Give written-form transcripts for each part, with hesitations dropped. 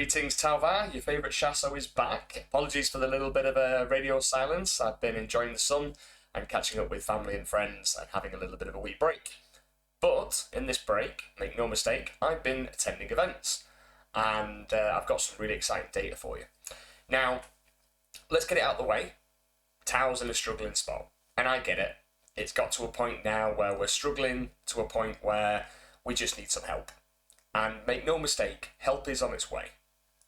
Greetings, Tauvar. Your favourite Chasso is back. Apologies for the little bit of a radio silence. I've been enjoying the sun and catching up with family and friends and having a little bit of a wee break. But in this break, make no mistake, I've been attending events. And I've got some really exciting data for you. Now, let's get it out of the way. Tau's in a struggling spot. And I get it. It's got to a point now where we're struggling to a point where we just need some help. And make no mistake, help is on its way.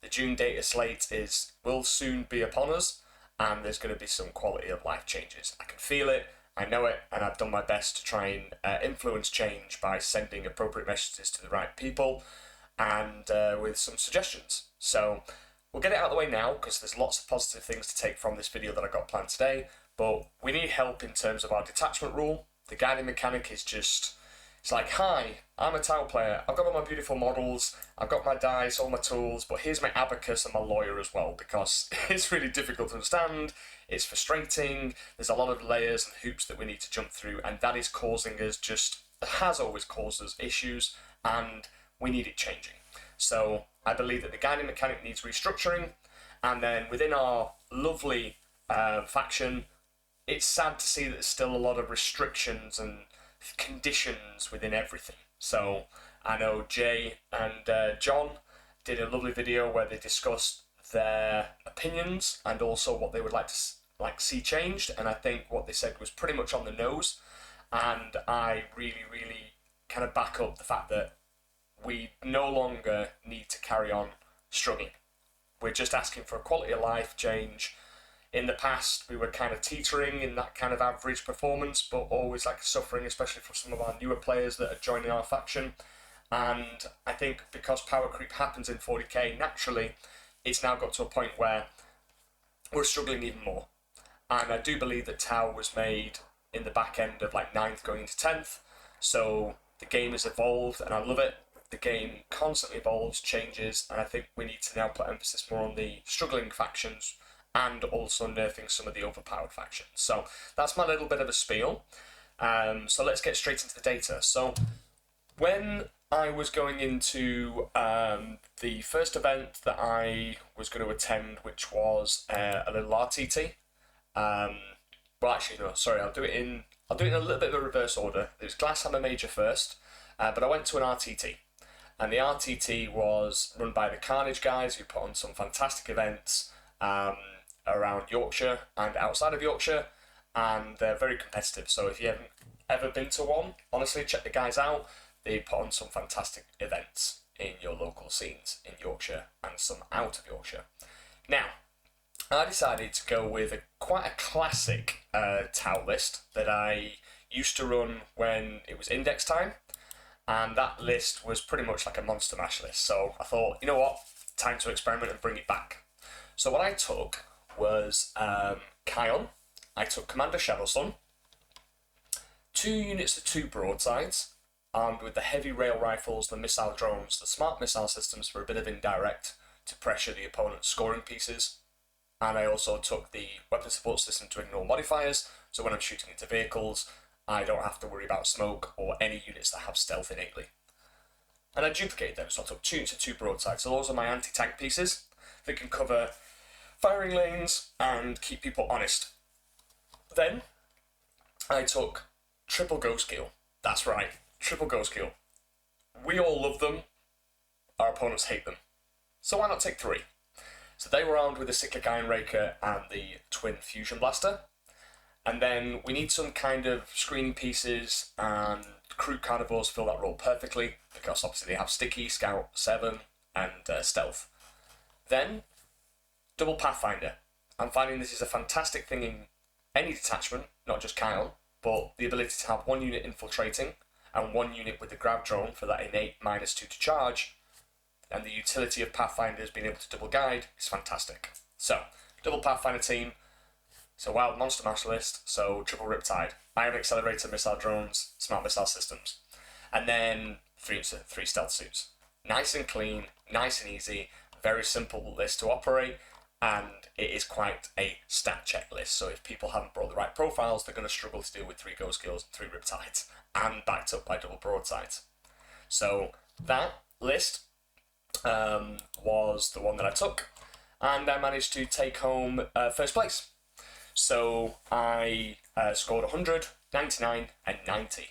The June Dataslate will soon be upon us, and there's going to be some quality of life changes. I can feel it, I know it, and I've done my best to try and influence change by sending appropriate messages to the right people and with some suggestions. So we'll get it out of the way now because there's lots of positive things to take from this video that I've got planned today, but we need help in terms of our detachment rule. The guiding mechanic is just... It's like, hi, I'm a Tau player, I've got all my beautiful models, I've got my dice, all my tools, but here's my abacus and my lawyer as well, because it's really difficult to understand, it's frustrating, there's a lot of layers and hoops that we need to jump through, and that is causing us has always caused us issues, and we need it changing. So I believe that the guiding mechanic needs restructuring, and then within our lovely faction, it's sad to see that there's still a lot of restrictions and conditions within everything. So I know Jay and John did a lovely video where they discussed their opinions and also what they would like to see changed, and I think what they said was pretty much on the nose, and I really kind of back up the fact that we no longer need to carry on struggling. We're just asking for a quality of life change. In the past, we were kind of teetering in that kind of average performance, but always like suffering, especially for some of our newer players that are joining our faction. And I think because power creep happens in 40k, naturally, it's now got to a point where we're struggling even more. And I do believe that Tau was made in the back end of like 9th going into 10th. So the game has evolved, and I love it. The game constantly evolves, changes, and I think we need to now put emphasis more on the struggling factions and also nerfing some of the overpowered factions. So that's my little bit of a spiel. So let's get straight into the data. So when I was going into the first event that I was going to attend, which was a little RTT. Well, actually, no, sorry, I'll do it in a little bit of a reverse order. It was Glasshammer Major first, but I went to an RTT. And the RTT was run by the Carnage guys, who put on some fantastic events around Yorkshire and outside of Yorkshire, and they're very competitive. So if you haven't ever been to one, honestly, check the guys out. They put on some fantastic events in your local scenes in Yorkshire and some out of Yorkshire. Now, I decided to go with quite a classic Tau list that I used to run when it was index time, and that list was pretty much like a monster mash list. So I thought, you know what, time to experiment and bring it back. So what I took was Kauyon, I took Commander Shadowsun, 2 units of 2 broadsides, armed with the heavy rail rifles, the missile drones, the smart missile systems for a bit of indirect to pressure the opponent's scoring pieces, and I also took the weapon support system to ignore modifiers, so when I'm shooting into vehicles, I don't have to worry about smoke or any units that have stealth innately. And I duplicated them, so I took 2 units of 2 broadsides, so those are my anti-tank pieces that can cover firing lanes and keep people honest. Then I took triple ghost kill. That's right, triple ghost kill. We all love them, our opponents hate them. So why not take 3? So they were armed with the cyclic iron raker and the twin fusion blaster. And then we need some kind of screening pieces, and crew carnivores fill that role perfectly because obviously they have sticky, scout, 7 and stealth. Then double Pathfinder. I'm finding this is a fantastic thing in any detachment, not just Kauyon, but the ability to have 1 unit infiltrating and 1 unit with the grab drone for that innate -2 to charge, and the utility of Pathfinders being able to double guide is fantastic. So, double Pathfinder team, it's a wild monster mash list, so triple Riptide, iron accelerator missile drones, smart missile systems, and then 3 stealth suits. Nice and clean, nice and easy, very simple list to operate, and it is quite a stat checklist. So if people haven't brought the right profiles, they're going to struggle to deal with 3 ghost kills and 3 riptides, and backed up by double broadsides. So that list, was the one that I took, and I managed to take home first place. So I scored 100, 99, and 90.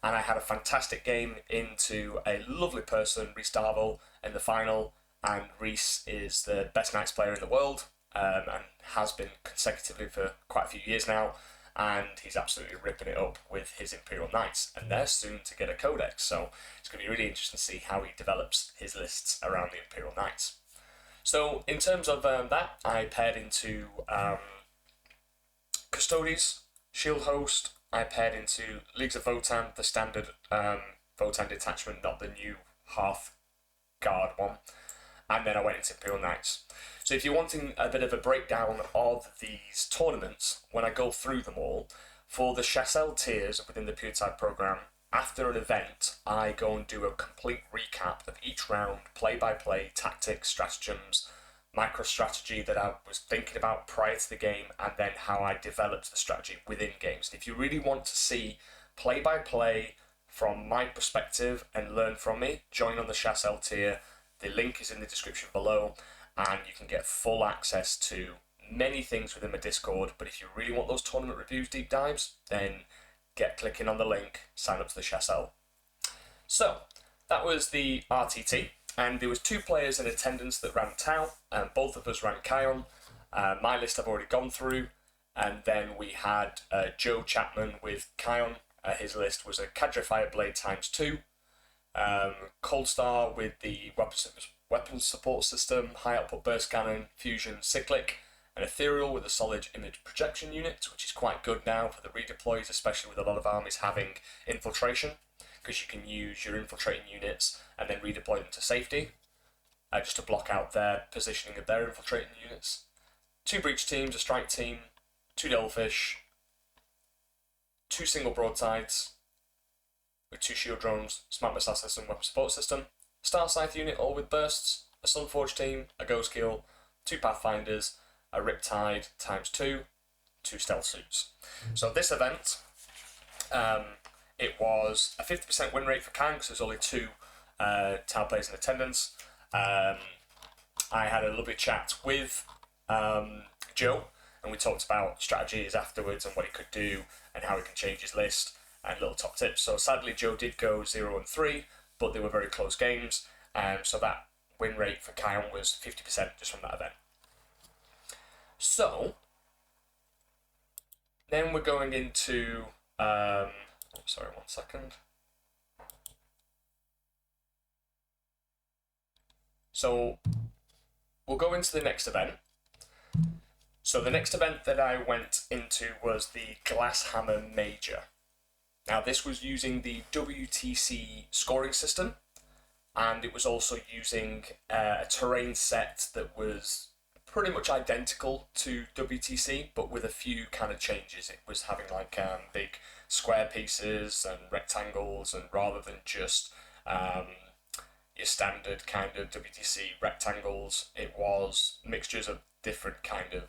And I had a fantastic game into a lovely person, Reese Darville, in the final. And Reese is the best Knights player in the world, and has been consecutively for quite a few years now. And he's absolutely ripping it up with his Imperial Knights. And they're soon to get a codex, so it's going to be really interesting to see how he develops his lists around the Imperial Knights. So in terms of that, I paired into Custodes, Shield Host. I paired into Leagues of Votann, the standard Votann detachment, not the new Hearth Guard one. And then I went into Imperial Knights. So if you're wanting a bit of a breakdown of these tournaments, when I go through them all, for the Chassel tiers within the Puretide program, after an event, I go and do a complete recap of each round, play-by-play, tactics, stratagems, micro-strategy that I was thinking about prior to the game, and then how I developed the strategy within games. And if you really want to see play-by-play from my perspective and learn from me, join on the Chassel tier. The link is in the description below, and you can get full access to many things within my Discord. But if you really want those tournament reviews, deep dives, then get clicking on the link, sign up to the Chassel. So that was the RTT, and there was 2 players in attendance that ran Tau, and both of us ran Kauyon. My list I've already gone through, and then we had Joe Chapman with Kauyon. His list was a Cadre Fireblade ×2, Cold Star with the weapons support system, high output burst cannon, fusion, cyclic, and ethereal with a solid image projection unit, which is quite good now for the redeploys, especially with a lot of armies having infiltration, because you can use your infiltrating units and then redeploy them to safety, just to block out their positioning of their infiltrating units. 2 breach teams, a strike team, 2 Devilfish, 2 single broadsides, with 2 shield drones, smart missile system, weapon support system, Star Scythe unit all with bursts, a Sunforge team, a Ghost Kill, 2 Pathfinders, a Riptide ×2, 2 stealth suits. So this event, it was a 50% win rate for Kang, because there's only 2 Tau players in attendance. I had a lovely chat with Joe, and we talked about strategies afterwards and what he could do and how he can change his list and little top tips. So sadly Joe did go 0-3, but they were very close games, so that win rate for Kauyon was 50% just from that event. So then we're going into sorry, 1 second. So we'll go into the next event. So the next event that I went into was the Glasshammer Major. Now this was using the WTC scoring system, and it was also using a terrain set that was pretty much identical to WTC, but with a few kind of changes. It was having like big square pieces and rectangles, and rather than just your standard kind of WTC rectangles, it was mixtures of different kind of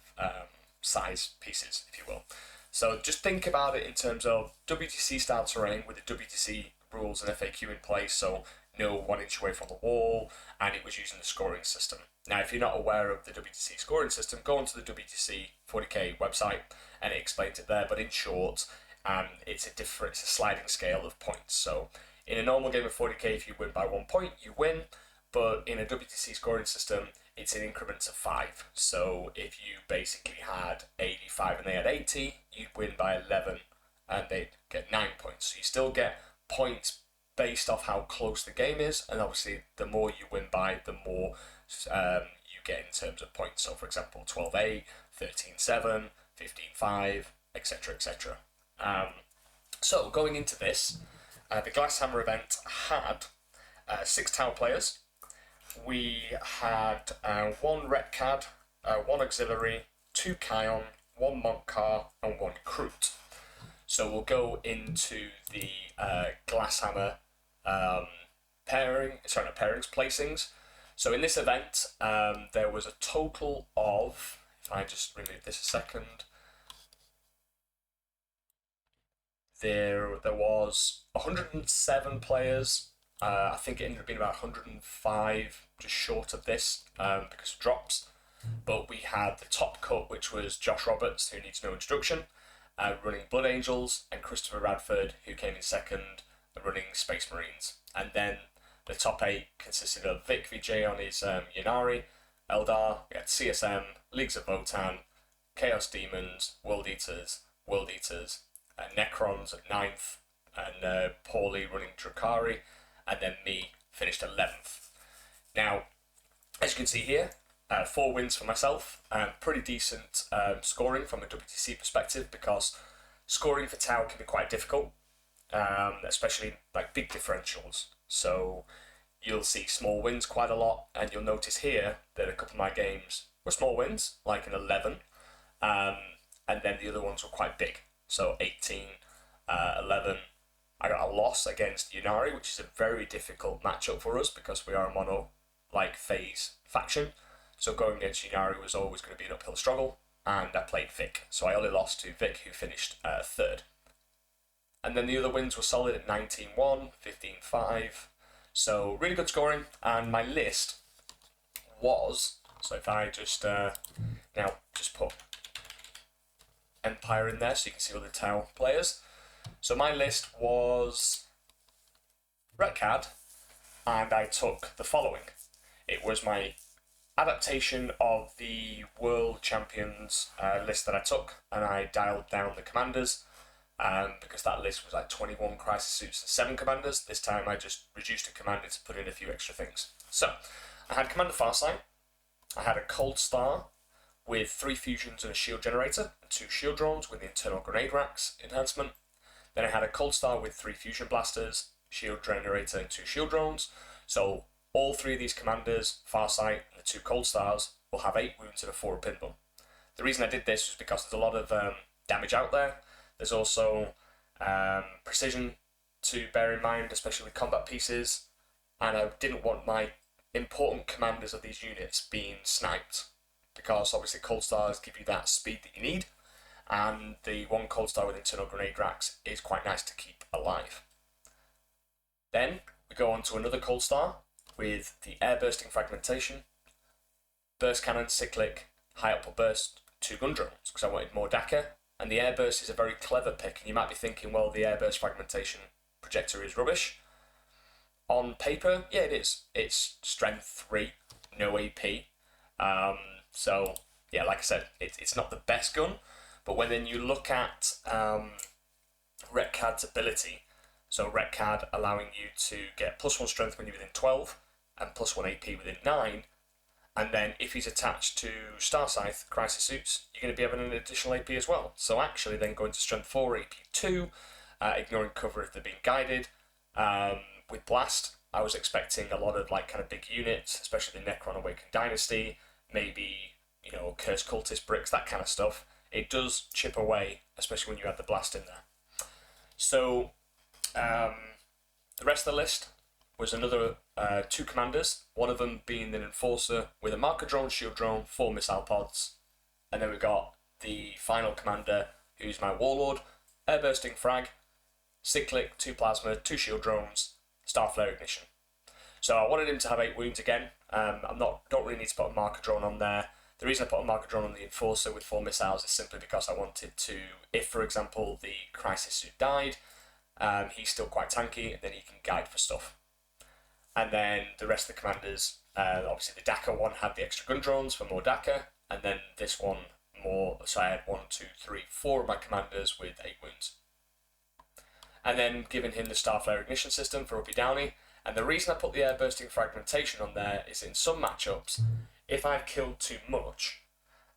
size pieces, if you will. So just think about it in terms of WTC style terrain with the WTC rules and FAQ in place, so no 1 inch away from the wall, and it was using the scoring system. Now, if you're not aware of the WTC scoring system, go onto the WTC 40k website and it explains it there, but in short, it's a sliding scale of points. So in a normal game of 40k, if you win by 1 point, you win, but in a WTC scoring system, it's in increments of 5. So if you basically had 85 and they had 80, you'd win by 11 and they'd get 9 points. So you still get points based off how close the game is, and obviously the more you win by, the more you get in terms of points. So for example, 12-8, 13-7, 15-5, etc, etc. So going into this, the Glasshammer event had 6 Tau players. We had 1 Retcad, 1 Auxiliary, 2 Kauyon, 1 Monk Car, and 1 Kroot. So we'll go into the Glasshammer pairings, placings. So in this event, there was a total of, if I just remove this a second, there was 107 players. I think it ended up being about 105 just short of this because of drops. But we had the top cut, which was Josh Roberts, who needs no introduction, running Blood Angels, and Christopher Radford, who came in second, running Space Marines. And then the top 8 consisted of Vic VJ on his Ynnari, Eldar, we had CSM, Leagues of Votan, Chaos Demons, World Eaters, Necrons at 9th, and Paulie running Drukhari, and then me finished 11th. Now, as you can see here, 4 wins for myself, pretty decent scoring from a WTC perspective, because scoring for Tau can be quite difficult, especially like big differentials. So you'll see small wins quite a lot, and you'll notice here that a couple of my games were small wins, like an 11, and then the other ones were quite big. So 18, 11. I got a loss against Ynnari, which is a very difficult matchup for us because we are a mono-like phase faction. So going against Ynnari was always going to be an uphill struggle, and I played Vic. So I only lost to Vic, who finished 3rd. And then the other wins were solid at 19-1, 15-5. So really good scoring, and my list was, so if I just now just put Empire in there so you can see all the Tau players. So my list was Retcad, and I took the following. It was my adaptation of the World Champions list that I took, and I dialed down the commanders because that list was like 21 crisis suits and 7 commanders. This time I just reduced a commander to put in a few extra things. So I had Commander Farsight, I had a Cold Star with 3 fusions and a shield generator, and 2 shield drones with the internal grenade racks enhancement. Then I had a Cold Star with 3 fusion blasters, shield generator, and 2 shield drones. So all 3 of these commanders, Farsight and the 2 Cold Stars, will have 8 wounds and a 4 pin bump. The reason I did this was because there's a lot of damage out there. There's also precision to bear in mind, especially with combat pieces, and I didn't want my important commanders of these units being sniped, because obviously Cold Stars give you that speed that you need, and the 1 Cold Star with internal grenade racks is quite nice to keep alive. Then we go on to another Cold Star with the air bursting fragmentation, burst cannon, cyclic, high output burst, 2 gun drones, because I wanted more DACA, and the air burst is a very clever pick, and you might be thinking, well, the air burst fragmentation projector is rubbish. On paper, yeah, it is. It's strength 3, no AP. So, yeah, like I said, it's not the best gun, but when then you look at Retcad's ability, so Retcad allowing you to get +1 strength when you're within 12, and +1 AP within 9, and then if he's attached to Star Scythe, Crisis Suits, you're going to be having an additional AP as well. So actually then going to strength 4, AP 2, ignoring cover if they're being guided. With Blast, I was expecting a lot of like kind of big units, especially the Necron Awakened Dynasty, maybe, you know, Cursed Cultist bricks, that kind of stuff. It does chip away, especially when you add the Blast in there. So the rest of the list was another 2 commanders, one of them being an Enforcer with a Marker Drone, Shield Drone, 4 Missile Pods, and then we got the final commander, who's my Warlord, Air Bursting Frag, Cyclic, 2 Plasma, 2 Shield Drones, Starflare Ignition. So I wanted him to have 8 wounds again. Don't really need to put a Marker Drone on there. The reason I put a Marker Drone on the Enforcer with 4 missiles is simply because I wanted to, if for example the Crisis Suit died, he's still quite tanky, and then he can guide for stuff. And then the rest of the commanders, obviously the DACA one had the extra gun drones for more DACA, and then this one more, so I had 1, 2, 3, 4 of my commanders with 8 wounds. And then giving him the Starflare Ignition system for Uppy Downey, and the reason I put the air bursting fragmentation on there is in some matchups, if I've killed too much,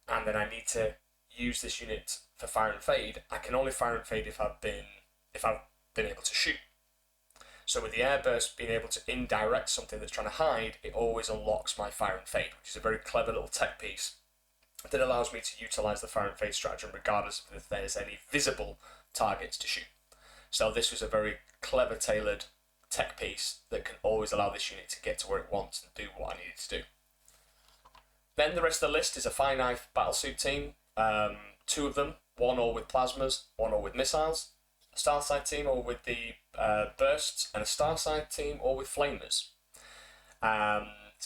and then I need to use this unit for Fire and Fade, I can only Fire and Fade if I've been able to shoot. So with the air burst being able to indirect something that's trying to hide, it always unlocks my Fire and Fade, which is a very clever little tech piece that allows me to utilise the Fire and Fade stratagem regardless of if there's any visible targets to shoot. So this was a very clever tailored tech piece that can always allow this unit to get to where it wants and do what I need it to do. Then the rest of the list is a Fire Knife Battlesuit team, 2 of them, 1 all with plasmas, 1 all with missiles, a Starside team all with the bursts, and a Starside team all with flamers.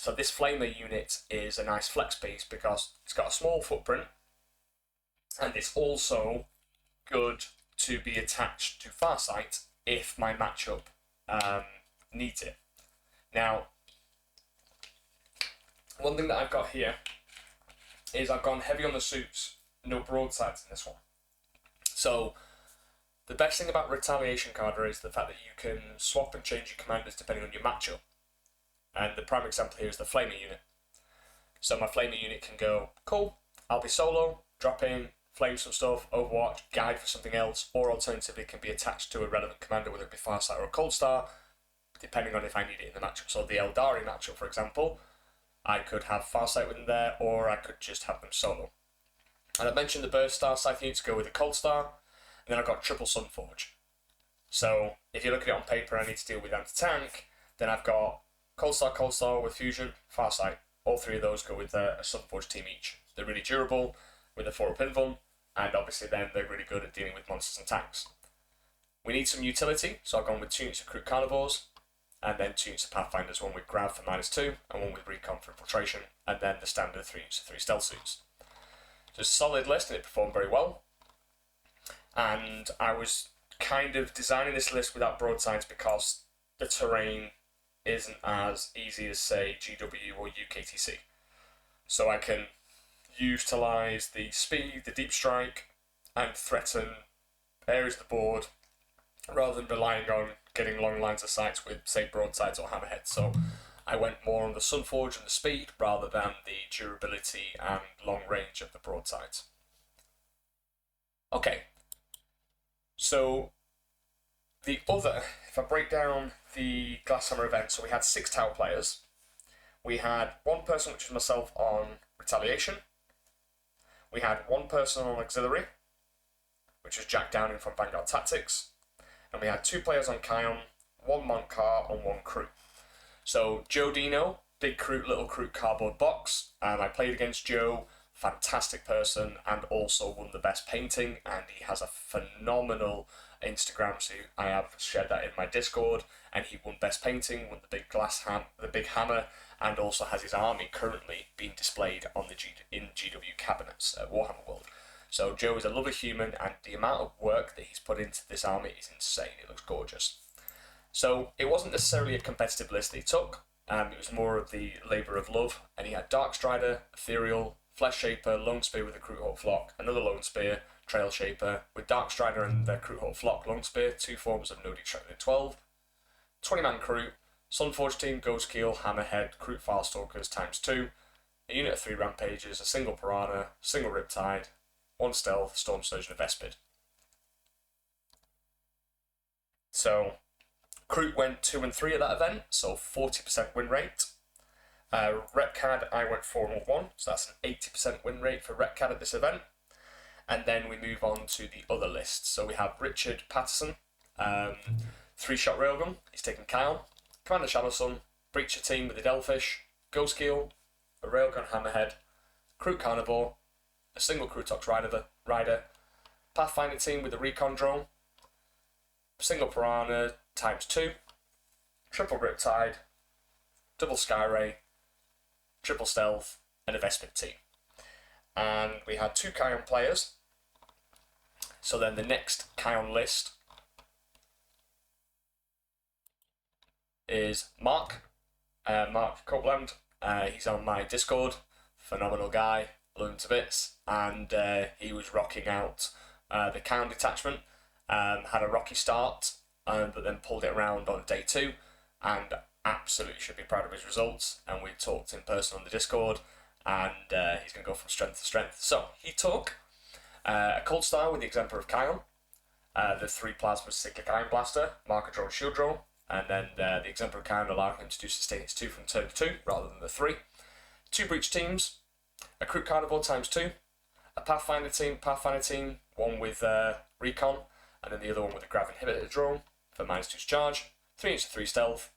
So this flamer unit is a nice flex piece because it's got a small footprint, and it's also good to be attached to Farsight if my matchup needs it. Now, one thing that I've got here is I've gone heavy on the suits, no broadsides in this one. So the best thing about Retaliation Cadre is the fact that you can swap and change your commanders depending on your matchup. And the prime example here is the Flamer unit. So my Flamer unit can go, cool, I'll be solo, drop in, flame some stuff, overwatch, guide for something else, or alternatively can be attached to a relevant commander, whether it be Farsight or a Cold Star, depending on if I need it in the matchup. So the Eldari matchup, for example, I could have Farsight within there, or I could just have them solo. And I mentioned the Burst Star Scythe unit to go with a Cold Star, and then I've got triple Sunforge. So if you look at it on paper, I need to deal with anti-tank, then I've got Cold Star with Fusion, Farsight. All three of those go with a Sunforge team each. They're really durable with a 4-up invuln, and obviously then they're really good at dealing with monsters and tanks. We need some utility, so I've gone with 2 units of Crude Carnivores, and then 2 units of Pathfinders, one with Grav for -2, and one with Recon for Infiltration, and then the standard 3 units of 3 Stealth Suits. So it's a solid list, and it performed very well. And I was kind of designing this list without broadsides because the terrain isn't as easy as, say, GW or UKTC. So I can utilise the speed, the deep strike, and threaten areas of the board rather than relying on getting long lines of sights with, say, broadsides or hammerheads. So I went more on the Sunforge and the speed rather than the durability and long range of the broadsides. Okay, so the other, if I break down the Glasshammer event, so we had 6 Tau players. We had 1 person, which was myself, on Retaliation. We had 1 person on Auxiliary, which was Jack Downing from Vanguard Tactics. And we had 2 players on Kauyon, 1 Monk Car, and 1 Crew. So Joe Dino, big Crew, little Crew cardboard box. And I played against Joe, fantastic person, and also won the best painting. And he has a phenomenal Instagram, so I have shared that in my Discord. And he won best painting, won the big hammer, and also has his army currently being displayed on the GW cabinets at Warhammer World. So Joe is a lovely human, and the amount of work that he's put into this army is insane. It looks gorgeous. So it wasn't necessarily a competitive list that he took. It was more of the labour of love. And he had Dark Strider, Ethereal, Flesh Shaper, Lone Spear with a Crew Hawk Flock, another Lone Spear, Trail Shaper, with Dark Strider and the Crew Hawk Flock, Lone Spear, 2 forms of no destruction at 12. 20-man crew, Sunforge team, Ghost Keel, Hammerhead, Crew Filestalkers ×2, a unit of 3 Rampages, a single Piranha, single Riptide, 1 Stealth, Storm Surge, and a Vespid. So, Crew went 2 and 3 at that event, so 40% win rate. Repcad, I went 4 and 1, so that's an 80% win rate for Repcad at this event. And then we move on to the other lists. So we have Richard Patterson, 3-shot railgun, he's taking Kyle, Commander Shadowsun, Breacher team with the Delphish, Ghost Keel, a railgun Hammerhead, Crew Carnivore, a single Crew Tox Rider, Pathfinder team with the Recon drone, single Piranha ×2, triple Riptide, double Skyray, triple Stealth, and a Vespid team. And we had 2 Kauyon players. So then the next Kauyon list is Mark Copeland. He's on my Discord. Phenomenal guy, love him to bits. And he was rocking out the Tau Detachment. Had a rocky start, but then pulled it around on day 2. And absolutely should be proud of his results. And we talked in person on the Discord. And he's going to go from strength to strength. So he took a Cold Star with the Exemplar of Kauyon, the 3 Plasma Cyclic Iron Blaster, Marker Drone, Shield Drone, and then the Exemplar of Kauyon allowed him to do Sustain its 2 from turn 2 rather than the 3. 2 Breach teams, a Crew Carnivore ×2, a Pathfinder team, one with Recon, and then the other one with a Grav Inhibitor Drone for -2 charge, 3 units of 3 Stealth,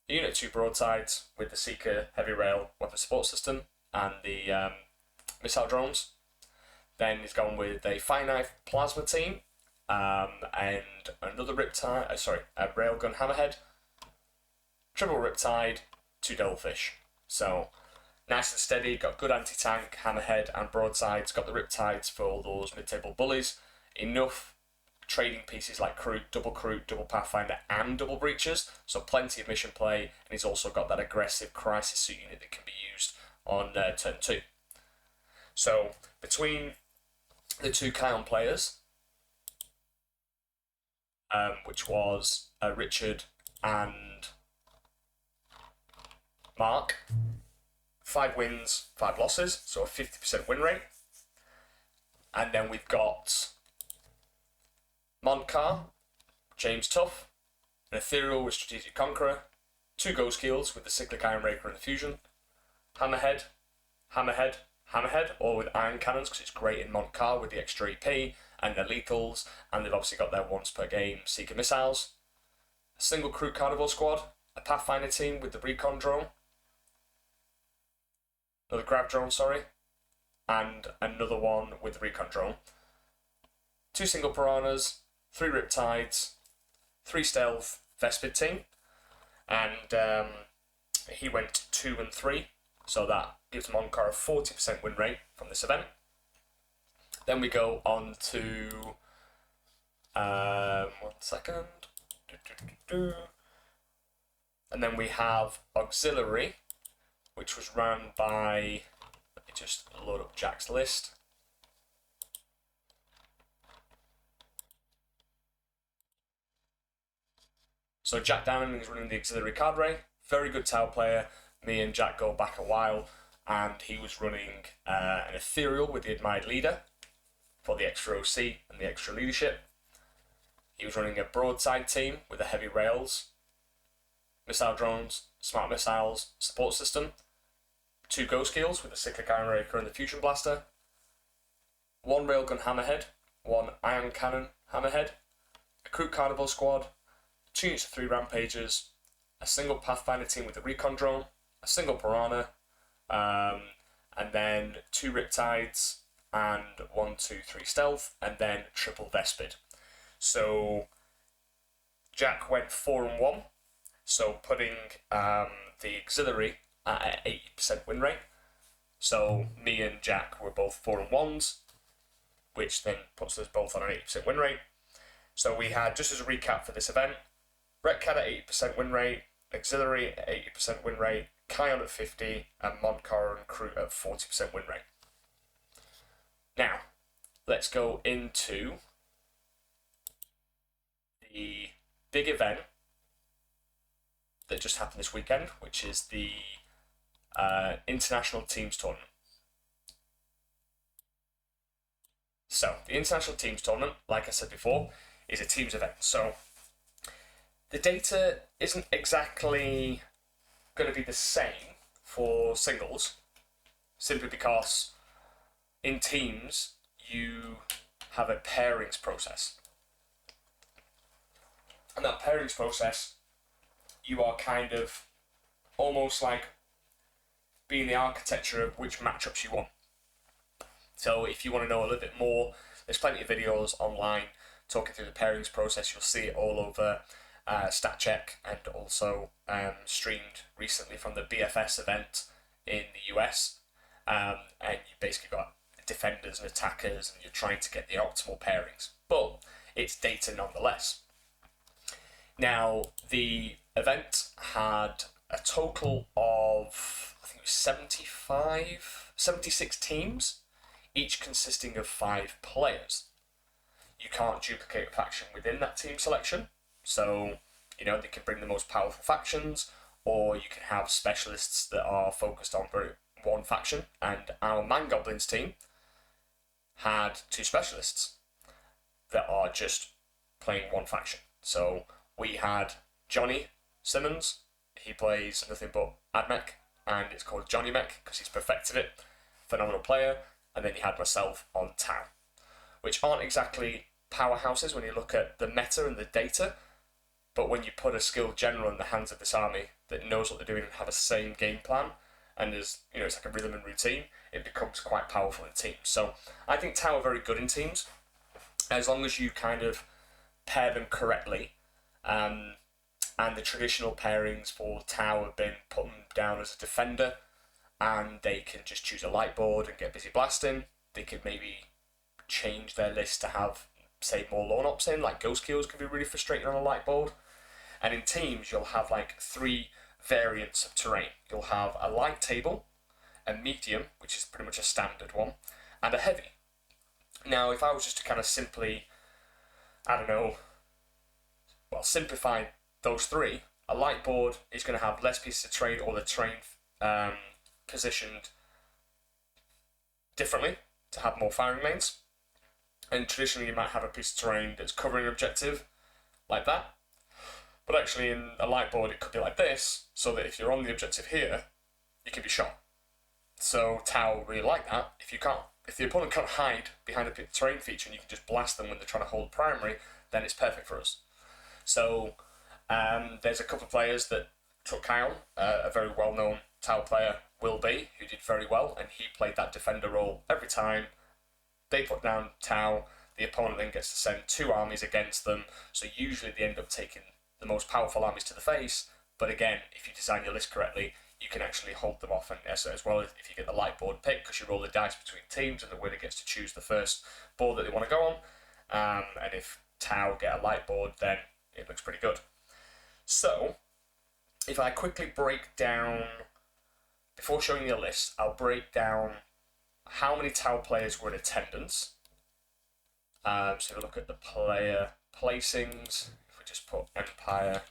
a unit of 2 broadsides with the Seeker Heavy Rail Weapon Support System and the Missile Drones. Then he's gone with a Fire Knife Plasma team and another Riptide, a Railgun Hammerhead, triple Riptide, 2 Delphish. So nice and steady, got good anti-tank, hammerhead and broadsides, got the riptides for all those mid-table bullies, enough trading pieces like double pathfinder and double breachers, so plenty of mission play, and he's also got that aggressive crisis suit unit that can be used on turn 2. So between the two Kauyon players, which was Richard and Mark, 5 wins, 5 losses, so a 50% win rate. And then we've got Montcar, James Tuff, an Ethereal with Strategic Conqueror, 2 Ghost Keels with the Cyclic Iron Raker and the Fusion, Hammerhead, all with Iron Cannons because it's great in Montcar with the extra EP and the lethals, and they've obviously got their once per game Seeker Missiles, a single crew Carnival squad, a Pathfinder team with the Recon drone, another Grav drone, and another one with the Recon drone, 2 single Piranhas, 3 Riptides, 3 Stealth Vespid team, and he went 2 and 3, so that gives Montcar a 40% win rate from this event. Then we go on to 1 second. And then we have Auxiliary, which was run by, let me just load up Jack's list. So Jack Downing is running the Auxiliary Cadre, very good Tau player. Me and Jack go back a while, and he was running an Ethereal with the Admired Leader for the extra OC and the extra leadership. He was running a broadside team with the heavy rails, missile drones, smart missiles, support system, 2 Ghost Keels with the Cyclic Iron Raker and the Fusion Blaster, 1 Railgun Hammerhead, 1 Iron Cannon Hammerhead, a Crew Carnival squad, 2 units of 3 Rampagers, a single Pathfinder team with the Recon drone, a single Piranha, and then 2 Riptides, and 1, 2, 3 Stealth, and then triple Vespid. So Jack went 4 and 1, so putting the Auxiliary at an 80% win rate. So me and Jack were both 4 and 1s, which then puts us both on an 80% win rate. So we had, just as a recap for this event, Retcad at 80% win rate, Auxiliary at 80% win rate, Kauyon at 50, and Montcar and Crew at 40% win rate. Now, let's go into the big event that just happened this weekend, which is the International Teams Tournament. So, the International Teams Tournament, like I said before, is a teams event. So, the data isn't exactly going to be the same for singles, simply because in teams you have a pairings process. And that pairings process, you are kind of almost like being the architecture of which matchups you want. So if you want to know a little bit more, there's plenty of videos online talking through the pairings process. You'll see it all over StatCheck, and also streamed recently from the BFS event in the US. And you basically got defenders and attackers, and you're trying to get the optimal pairings. But it's data nonetheless. Now, the event had a total of, I think it was 76 teams, each consisting of 5 players. You can't duplicate a faction within that team selection, so, you know, they can bring the most powerful factions, or you can have specialists that are focused on one faction, and our Man Goblins team had 2 specialists that are just playing one faction. So we had Johnny Simmons, he plays nothing but AdMech, and it's called Johnny Mech because he's perfected it, phenomenal player. And then you had myself on Tau, which aren't exactly powerhouses when you look at the meta and the data, but when you put a skilled general in the hands of this army that knows what they're doing and have a same game plan, and there's, you know, it's like a rhythm and routine, it becomes quite powerful in teams. So I think Tau are very good in teams, as long as you kind of pair them correctly. and the traditional pairings for Tau have been put them down as a defender, and they can just choose a light board and get busy blasting. They could maybe change their list to have, say, more lone ops in, like Ghost Kills can be really frustrating on a light board. And in teams, you'll have like 3 variants of terrain. You'll have a light table, a medium, which is pretty much a standard one, and a heavy. Now, if I was just to kind of simply, simplify those 3, a light board is going to have less pieces of terrain, or the terrain positioned differently to have more firing lanes. And traditionally you might have a piece of terrain that's covering an objective, like that. But actually in a light board it could be like this, so that if you're on the objective here, you can be shot. So Tau really like that. If the opponent can't hide behind a terrain feature and you can just blast them when they're trying to hold primary, then it's perfect for us. So there's a couple of players that took Kauyon, a very well-known Tau player, Will Be, who did very well, and he played that defender role every time. They put down Tau, the opponent then gets to send 2 armies against them, so usually they end up taking the most powerful armies to the face, but again, if you design your list correctly, you can actually hold them off, and as well as if you get the light board pick, because you roll the dice between teams and the winner gets to choose the first board that they want to go on, and if Tau get a light board, then it looks pretty good. So, if I quickly break down, before showing you the list, I'll break down how many Tau players were in attendance. So if we look at the player placings, if we just put Empire,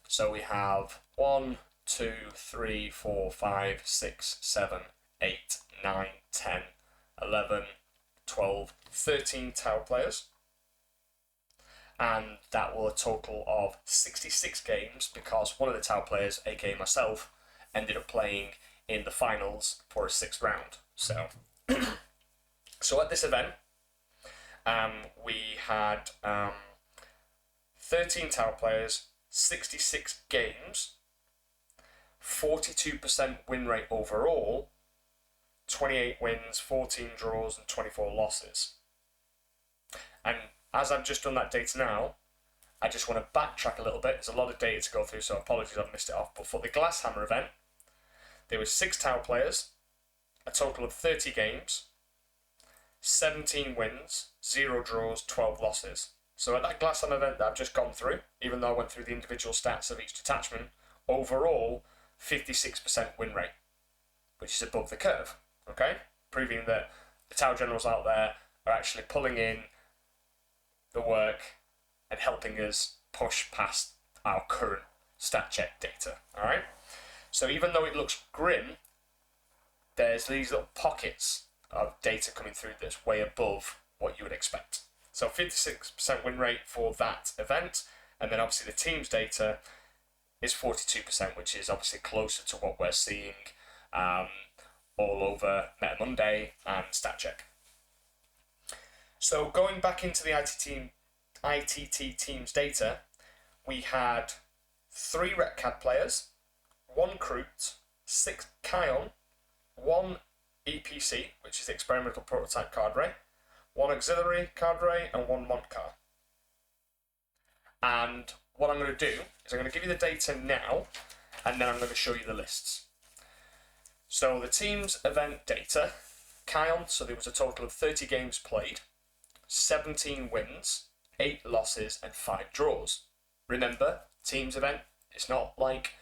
so we have 1, 2, 3, 4, 5, 6, 7, 8, 9, 10, 11, 12, 13 Tau players. And that will a total of 66 games, because one of the Tau players, aka myself, ended up playing in the finals for a 6th round. So, so at this event, we had 13 Tau players, 66 games, 42% win rate overall, 28 wins, 14 draws, and 24 losses. And as I've just done that data now, I just want to backtrack a little bit. There's a lot of data to go through, so apologies I've missed it off. But for the Glasshammer event, there were 6 Tau players, a total of 30 games, 17 wins, 0 draws, 12 losses. So at that Glasshammer event that I've just gone through, even though I went through the individual stats of each detachment, overall 56% win rate, which is above the curve, okay? Proving that the Tau generals out there are actually pulling in the work and helping us push past our current stat check data, alright? So even though it looks grim, there's these little pockets of data coming through that's way above what you would expect. So 56% win rate for that event, and then obviously the team's data is 42%, which is obviously closer to what we're seeing all over Meta Monday and StatCheck. So going back into the ITT team's data, we had 3 RetCAD players, 1 Crute, 6 Kauyon, 1 EPC, which is the Experimental Prototype Cadre, 1 Auxiliary Cadre, and 1 Montcar. And what I'm going to do is I'm going to give you the data now, and then I'm going to show you the lists. So the team's event data, Kauyon, so there was a total of 30 games played, 17 wins, 8 losses, and 5 draws. Remember, team's event, it's not like,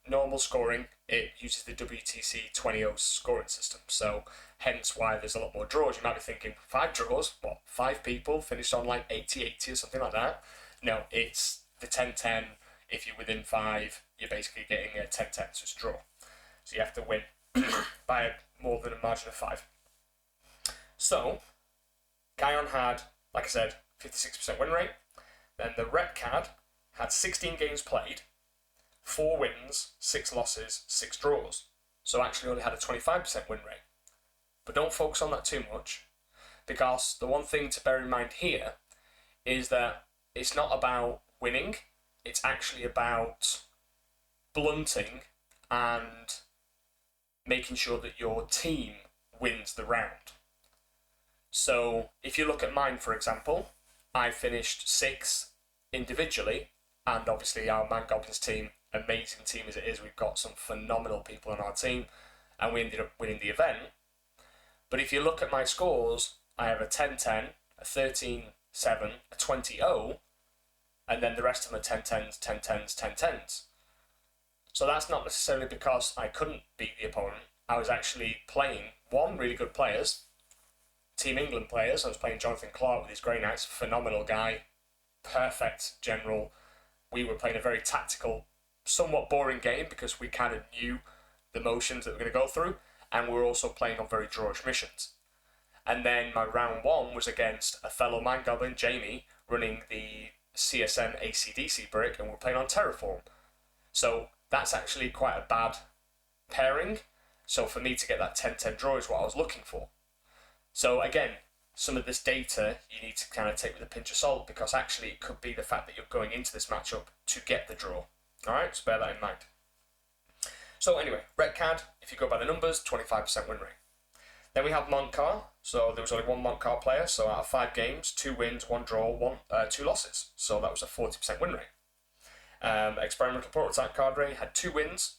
normal scoring. It uses the WTC 20.0 scoring system, so hence why there's a lot more draws. You might be thinking, 5 draws? What, 5 people finished on like 80-80 or something like that? No, it's the 10-10. If you're within 5, you're basically getting a 10-10, so it's a draw. So you have to win by more than a margin of 5. So, Kauyon had, like I said, 56% win rate. Then the RetCAD had 16 games played, 4 wins, 6 losses, 6 draws. So actually only had a 25% win rate. But don't focus on that too much, because the one thing to bear in mind here is that it's not about winning, it's actually about blunting and making sure that your team wins the round. So if you look at mine, for example, I finished 6th individually and obviously our Man Goblins team, amazing team as it is, we've got some phenomenal people on our team, and we ended up winning the event. But if you look at my scores, I have a 10-10, a 13-7, a 20-0, and then the rest of them are 10-10s, 10-10s, 10-10s. So that's not necessarily because I couldn't beat the opponent. I was actually playing, one, really good players, Team England players. I was playing Jonathan Clark with his Grey Knights, phenomenal guy, perfect general. We were playing a very tactical, somewhat boring game because we kind of knew the motions that we're going to go through, and we were also playing on very drawish missions. And then my round one was against a fellow Man Goblin, Jamie, running the CSN ACDC brick, and we're playing on Terraform. So that's actually quite a bad pairing. So for me to get that 10-10 draw is what I was looking for. So again, some of this data you need to kind of take with a pinch of salt, because actually it could be the fact that you're going into this matchup to get the draw. Alright, so bear that in mind. So anyway, Red Card, if you go by the numbers, 25% win rate. Then we have Montcar. So there was only one Montcar player, so out of 5 games, 2 wins, 1 draw, 2 losses. So that was a 40% win rate. Experimental Prototype Cadre had 2 wins,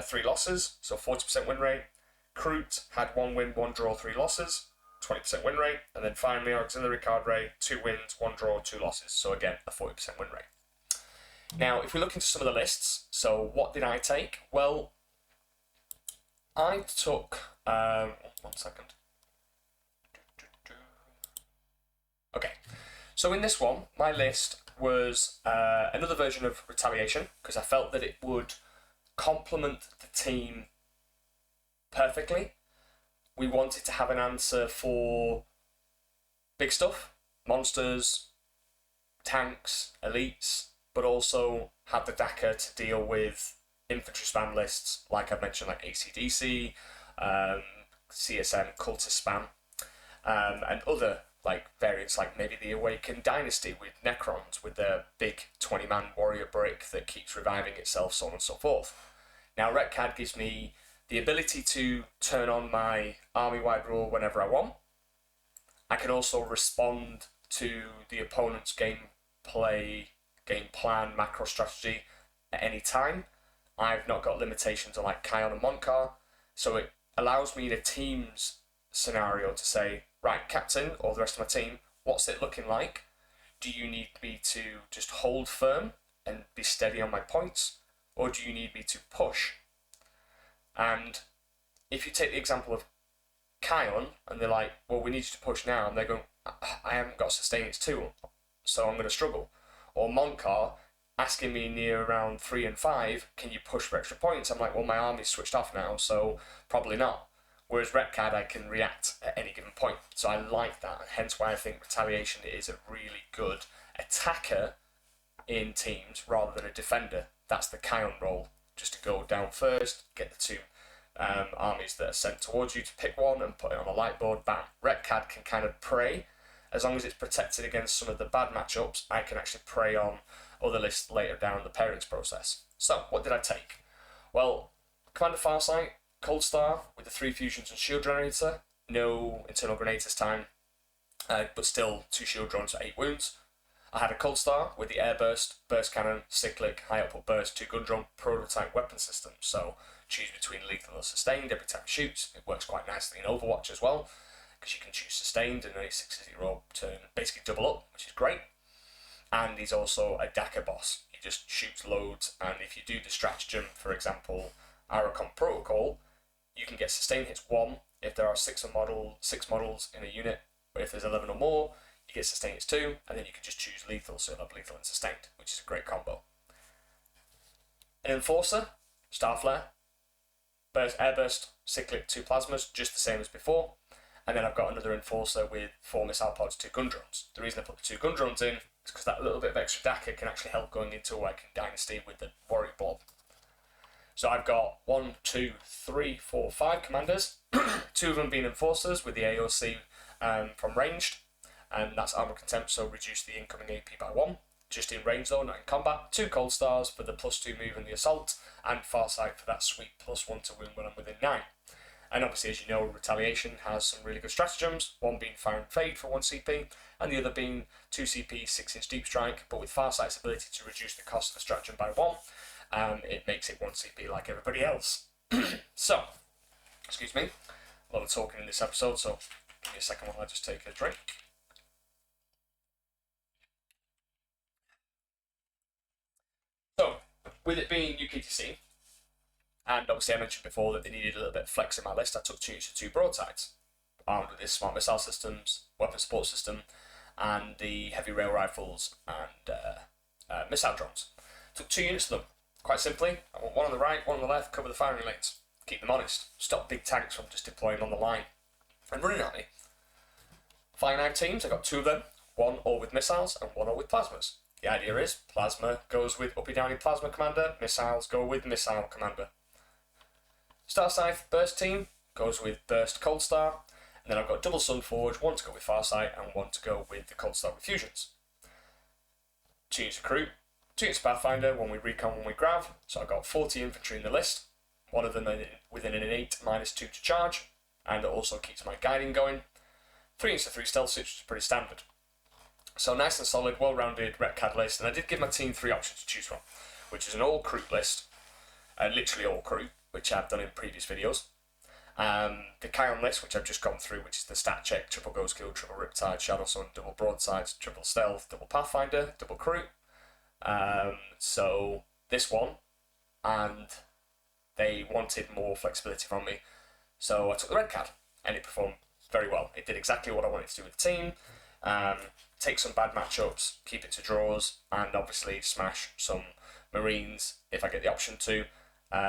3 losses, so 40% win rate. Crute had 1 win, 1 draw, 3 losses, 20% win rate. And then finally, Auxiliary Cadre, 2 wins, 1 draw, 2 losses. So again, a 40% win rate. Now, if we look into some of the lists, so what did I take? Well, I took, 1 second. Okay, so in this one, my list was another version of Retaliation, because I felt that it would complement the team perfectly. We wanted to have an answer for big stuff, monsters, tanks, elites, but also have the DACA to deal with infantry spam lists, like I mentioned, like ACDC, CSM, cultist spam, and other like variants, like maybe the Awakened Dynasty with Necrons, with their big 20-man warrior brick that keeps reviving itself, so on and so forth. Now, Retcad gives me the ability to turn on my army-wide rule whenever I want. I can also respond to the opponent's gameplay, game plan, macro strategy at any time. I've not got limitations on like Kauyon and Montcar, so it allows me in a team's scenario to say, right, captain, or the rest of my team, what's it looking like? Do you need me to just hold firm and be steady on my points, or do you need me to push? And if you take the example of Kauyon, and they're like, well, we need you to push now, and they're going, I haven't got sustain, it's 2, so I'm going to struggle. Or Montcar asking me near around 3 and 5, can you push for extra points? I'm like, well, my army's switched off now, so probably not. Whereas Retcad, I can react at any given point. So I like that, and hence why I think Retaliation is a really good attacker in teams rather than a defender. That's the Kauyon role, just to go down first, get the 2 armies that are sent towards you to pick one and put it on a light board, bam. Retcad can kind of prey. As long as it's protected against some of the bad matchups, I can actually prey on other lists later down the pairings process. So, what did I take? Well, Commander Farsight, Cold Star with the 3 fusions and shield generator, no internal grenades this time, but still 2 shield drones for 8 wounds. I had a Cold Star with the air burst cannon, cyclic, high output burst, 2 gun drum, prototype weapon system. So choose between lethal or sustained every time it shoots. It works quite nicely in Overwatch as well, because you can choose sustained and a 6-0 turn, basically double up, which is great. And he's also a DACA boss. He just shoots loads, and if you do the stratagem, for example, Aracon Protocol, you can get sustained hits 1 if there are 6 models in a unit, but if there's 11 or more, you get sustained hits 2, and then you can just choose lethal, so you'll have lethal and sustained, which is a great combo. An Enforcer, Starflare, Airburst, Cyclic, 2 plasmas, just the same as before. And then I've got another Enforcer with 4 missile pods, 2 gun drones. The reason I put the 2 gun drones in is because that little bit of extra DACA can actually help going into Awakened Dynasty with the Warrior Blob. So I've got 1, 2, 3, 4, 5 commanders, 2 of them being Enforcers with the AOC from ranged, and that's Armor Contempt, so reduce the incoming AP by 1, just in range though, not in combat. 2 Cold Stars for the +2 move and the assault, and Farsight for that sweet +1 to wound when I'm within 9. And obviously, as you know, Retaliation has some really good stratagems, one being Fire and Fade for 1 CP, and the other being 2 CP, 6-inch Deep Strike, but with Farsight's ability to reduce the cost of the stratagem by 1, it makes it 1 CP like everybody else. So, excuse me, a lot of talking in this episode, so give me a second while I just take a drink. So, with it being UKTC, and obviously I mentioned before that they needed a little bit of flex in my list, I took 2 units of 2 broadsides, armed with this smart missile systems, weapon support system, and the heavy rail rifles and missile drones. Took 2 units of them. Quite simply, I want one on the right, one on the left, cover the firing lanes. Keep them honest. Stop big tanks from just deploying on the line and running at me. Flying out teams, I got 2 of them, one all with missiles and one all with plasmas. The idea is, plasma goes with uppy downy plasma commander, missiles go with missile commander. Star Scythe burst team goes with burst cold star, and then I've got double sun forge, one to go with Farsight and one to go with the cold star with fusions. 2 units of crew, 2 units of Pathfinder, one with recon, one with grav, so I've got 40 infantry in the list, one of them within an innate -2 to charge, and it also keeps my guiding going. 3 units of 3 stealth suits, which is pretty standard. So nice and solid, well-rounded Retcad list, and I did give my team 3 options to choose from, which is an all-crew list, literally all crew, which I've done in previous videos. The Kauyon list, which I've just gone through, which is the stat check, triple ghost kill, triple riptide, shadow sun, double broadsides, triple stealth, double pathfinder, double crew. So this one, and they wanted more flexibility from me, so I took the Retcad, and it performed very well. It did exactly what I wanted to do with the team. Take some bad matchups, keep it to draws, and obviously smash some Marines if I get the option to.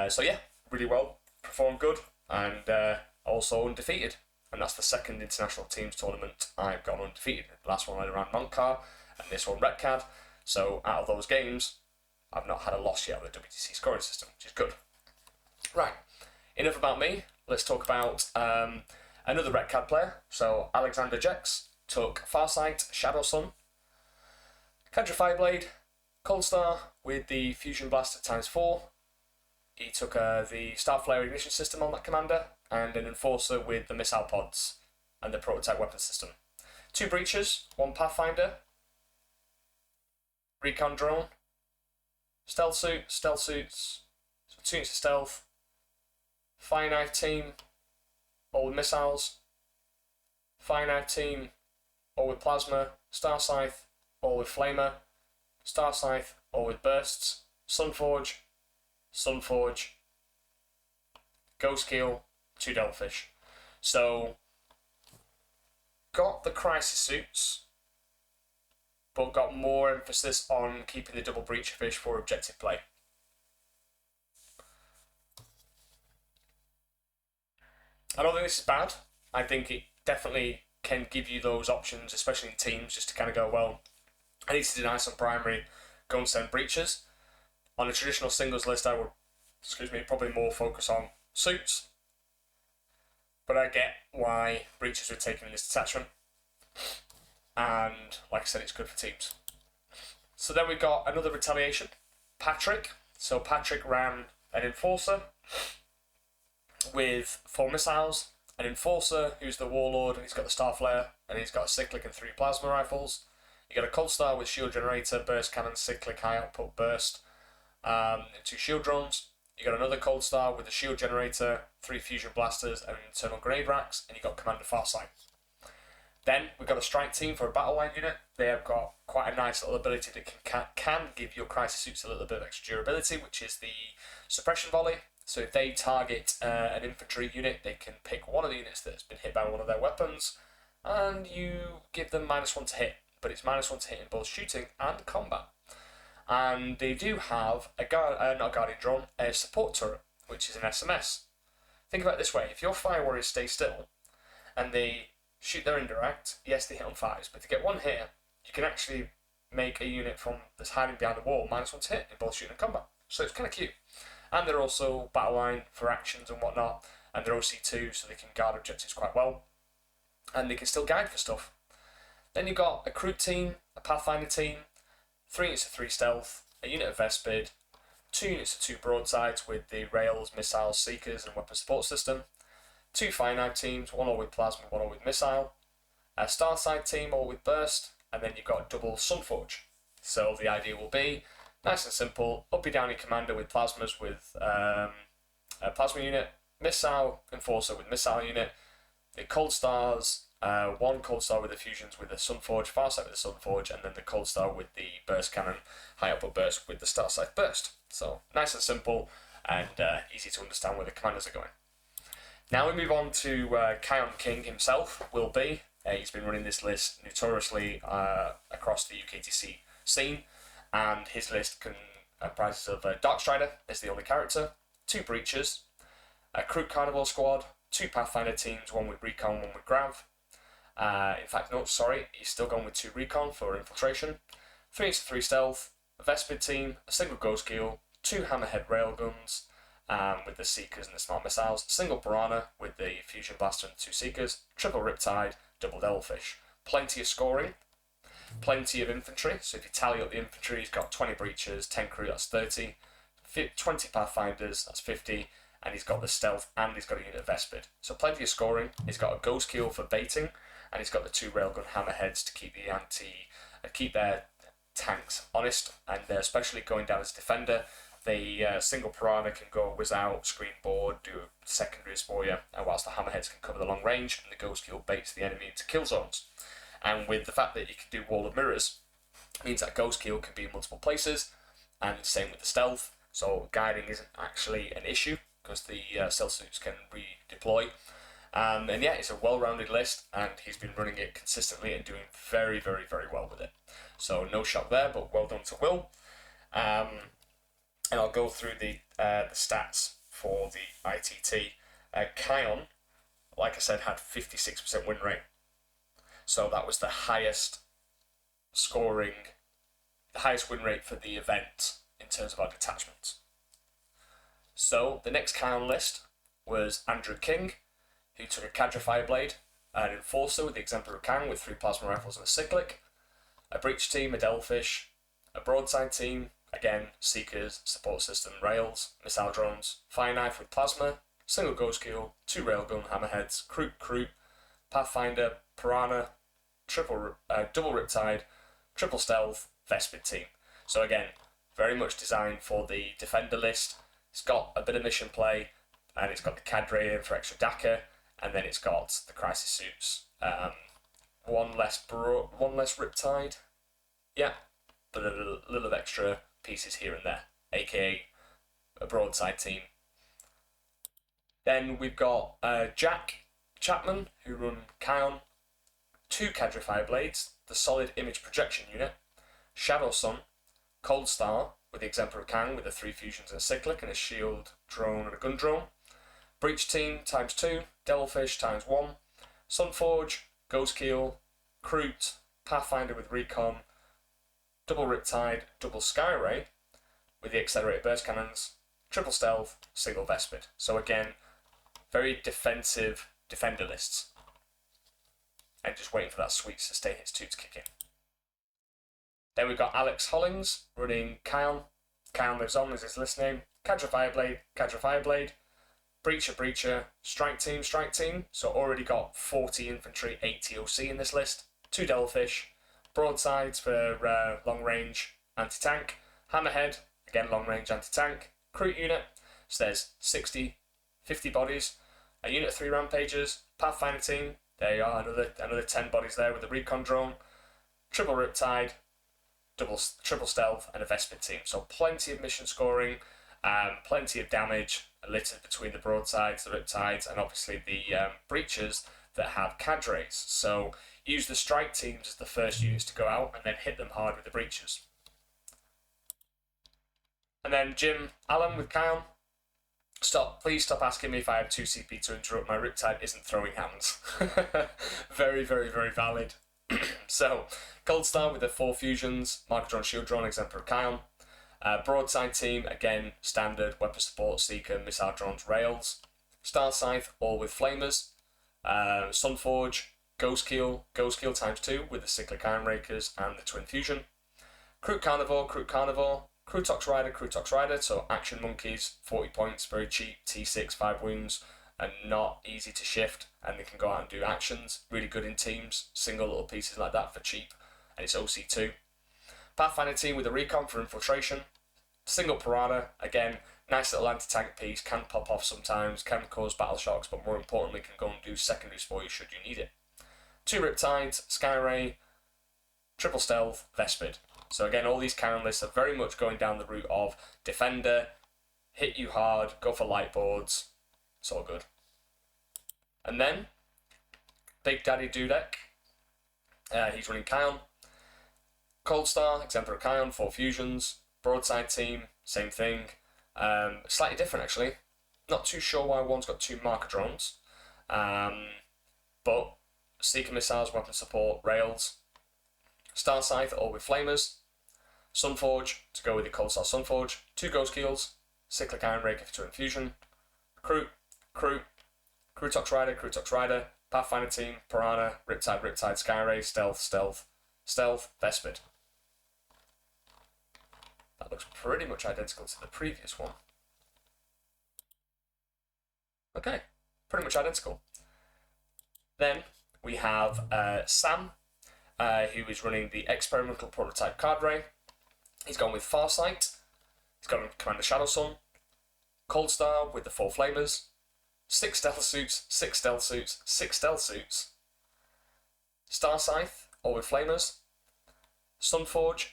So yeah, really well, performed good, and also undefeated. And that's the second international teams tournament I've gone undefeated. The last one I ran Montcar, and this one Retcad. So out of those games, I've not had a loss yet with the WTC scoring system, which is good. Right, enough about me. Let's talk about another Retcad player. So Alexander Jex took Farsight, Shadow Sun, Cadre Fireblade, Cold Star with the Fusion Blaster ×4. He took the Starflare ignition system on that commander, and an Enforcer with the missile pods and the prototype weapon system. 2 breachers, 1 Pathfinder, recon drone, stealth suits, so 2 units of stealth, fire knife team, all with missiles, fire knife team, all with plasma, Star Scythe, all with flamer, Star Scythe, all with bursts, Sunforge, Ghost Keel, 2 Devilfish. So, got the crisis suits, but got more emphasis on keeping the double breacher fish for objective play. I don't think this is bad. I think it definitely can give you those options, especially in teams, just to kind of go, well, I need to deny some primary, go and send breachers. On a traditional singles list, I would, probably more focus on suits. But I get why breachers were taken in this detachment. And, like I said, it's good for teams. So then we got another retaliation, Patrick. So Patrick ran an Enforcer with 4 missiles, an Enforcer who's the Warlord, and he's got the Starflare, and he's got a Cyclic and 3 plasma rifles. You got a Cold Star with Shield Generator, Burst Cannon, Cyclic, High Output Burst, and 2 Shield Drones. You got another Cold Star with a Shield Generator, 3 Fusion Blasters, and internal grenade racks, and you got Commander Farsight. Then we've got a strike team for a battle line unit. They have got quite a nice little ability that can give your crisis suits a little bit of extra durability, which is the suppression volley. So if they target an infantry unit, they can pick one of the units that's been hit by one of their weapons, and you give them -1 to hit. But it's -1 to hit in both shooting and combat. And they do have not a guardian drone, a support turret, which is an SMS. Think about it this way: if your fire warriors stay still and they shoot their indirect, yes, they hit on fires, but to get 1 hit, you can actually make a unit that's hiding behind a wall -1 to hit in both shooting and combat. So it's kind of cute. And they're also battle line for actions and whatnot, and they're OC2, so they can guard objectives quite well, and they can still guide for stuff. Then you've got a crew team, a Pathfinder team, 3 units of 3 stealth, a unit of Vespid, 2 units of 2 broadsides with the rails, missiles, seekers, and weapon support system, 2 finite teams, one all with plasma, one all with missile, a star side team all with burst, and then you've got a double Sunforge. So the idea will be nice and simple: uppy downy commander with plasmas with a plasma unit, missile enforcer with missile unit, the cold stars, one cold star with the fusions with the Sunforge, farsight with the Sunforge, and then the cold star with the burst cannon, high output burst with the star side burst. So nice and simple and easy to understand where the commanders are going. Now we move on to Kauyon King himself, will be. He's been running this list notoriously across the UKTC scene, and his list comprises of Darkstrider as the only character, 2 Breachers, a Crew Carnivore squad, 2 Pathfinder teams, one with Recon, one with Grav. In fact, no, sorry, he's still going with 2 Recon for infiltration, 3/3 stealth, a Vespid team, a single Ghost Keel, 2 Hammerhead railguns with the Seekers and the Smart Missiles, single Piranha with the Fusion Blaster and 2 Seekers, triple Riptide, double Devilfish. Plenty of scoring, plenty of infantry, so if you tally up the infantry, he's got 20 Breachers, 10 Crew, that's 30, 20 Pathfinders, that's 50, and he's got the stealth and he's got a unit of Vespid. So plenty of scoring. He's got a Ghost Keel for baiting, and he's got the 2 Railgun Hammerheads to keep keep their tanks honest, and especially going down as defender. The single Piranha can go whiz out, screen board, do secondaries for you, and whilst the Hammerheads can cover the long range, and the Ghost Keel baits the enemy into kill zones. And with the fact that you can do Wall of Mirrors, it means that Ghost Keel can be in multiple places, and same with the stealth. So guiding isn't actually an issue because the stealth suits can redeploy. And yeah, it's a well-rounded list, and he's been running it consistently and doing very, very, very well with it. So no shock there, but well done to Will. And I'll go through the stats for the ITT. Kauyon, like I said, had 56% win rate. So that was the highest scoring, the highest win rate for the event in terms of our detachments. So the next Kauyon list was Andrew King, who took a Cadre Fireblade, an Enforcer with the Exemplar of Kang with 3 plasma rifles and a cyclic, a Breach team, a Devilfish, a Broadside team, again, Seekers, support system, rails, missile drones, fire knife with plasma, single Ghost Keel, 2 Railgun Hammerheads, Crew, Pathfinder, Piranha, double Riptide, triple Stealth, Vespid team. So again, very much designed for the defender list. It's got a bit of mission play, and it's got the Cadre in for extra DACA, and then it's got the Crisis suits. One less Riptide, yeah, but a little extra pieces here and there, aka a Broadside team. Then we've got Jack Chapman, who run Kauyon, 2 Cadre Fireblades, the Solid Image Projection Unit, Shadow Sun, Cold Star with the Exemplar of Kang with the 3 fusions and a cyclic and a shield drone and a gun drone, Breach team ×2, Devilfish ×1, Sunforge, Ghost Keel, Kroot, Pathfinder with Recon, double Riptide, double Skyray with the accelerated burst cannons, triple Stealth, single Vespid. So again, very defensive defender lists. And just waiting for that sweet sustain hits 2 to kick in. Then we've got Alex Hollings running Kauyon. Kauyon Lives On is his list name. Cadre Fireblade, Breacher, Strike Team. So already got 40 infantry, 8 TOC in this list. 2 Devilfish, Broadsides for long range anti-tank. Hammerhead, again long range anti-tank. Crew unit, so there's 50 bodies. A unit of 3 Rampagers. Pathfinder team, there you are, another 10 bodies there with the Recon drone. Triple Riptide, triple Stealth, and a Vespid team. So plenty of mission scoring, plenty of damage littered between the Broadsides, the Riptides, and obviously the Breachers that have Cadres. So use the Strike teams as the first units to go out and then hit them hard with the Breachers. And then Jim Allen with Kauyon. Please stop asking me if I have 2 CP to interrupt. My Riptide isn't throwing hands. Very, very, very valid. So, Cold Star with the 4 fusions, Marker Drone, Shield Drone, Exemplar of Kauyon. Broadside team, again, standard, weapon support, Seeker, missile drones, rails. Star Scythe, all with flamers. Sunforge, Ghost Keel ×2 with the cyclic Iron Rakers and the Twin Fusion. Crew Carnivore, Crutox Rider, so Action Monkeys, 40 points, very cheap, T6, 5 wounds, and not easy to shift, and they can go out and do actions. Really good in teams, single little pieces like that for cheap, and it's OC2. Pathfinder team with a recon for infiltration. Single Piranha, again, nice little anti-tank piece, can pop off sometimes, can cause battle shocks, but more importantly can go and do secondaries for you should you need it. 2 Riptides, Skyray, triple stealth, Vespid. So again, all these cannon lists are very much going down the route of defender, hit you hard, go for light boards. It's all good. And then, Big Daddy Dudek, he's running Kauyon. Cold Star, Exemplar Kauyon, 4 fusions. Broadside team, same thing. Slightly different actually. Not too sure why one's got 2 marker drones. But Seeker missiles, weapon support, rails. Star Scythe, all with flamers. Sunforge, to go with the Cold Star Sunforge. 2 Ghost Keels. Cyclic Iron Raker for 2 infusion. Crew, Tox Rider, Pathfinder team, Piranha, Riptide, Skyray, Stealth, Vespid. That looks pretty much identical to the previous one. Okay, pretty much identical. Then we have Sam, who is running the experimental prototype Cadre. He's gone with Farsight. He's got Commander Shadow Sun. Cold Star with the 4 flamers. 6 stealth suits, 6 stealth suits, 6 stealth suits. Star Scythe, all with flamers. Sunforge,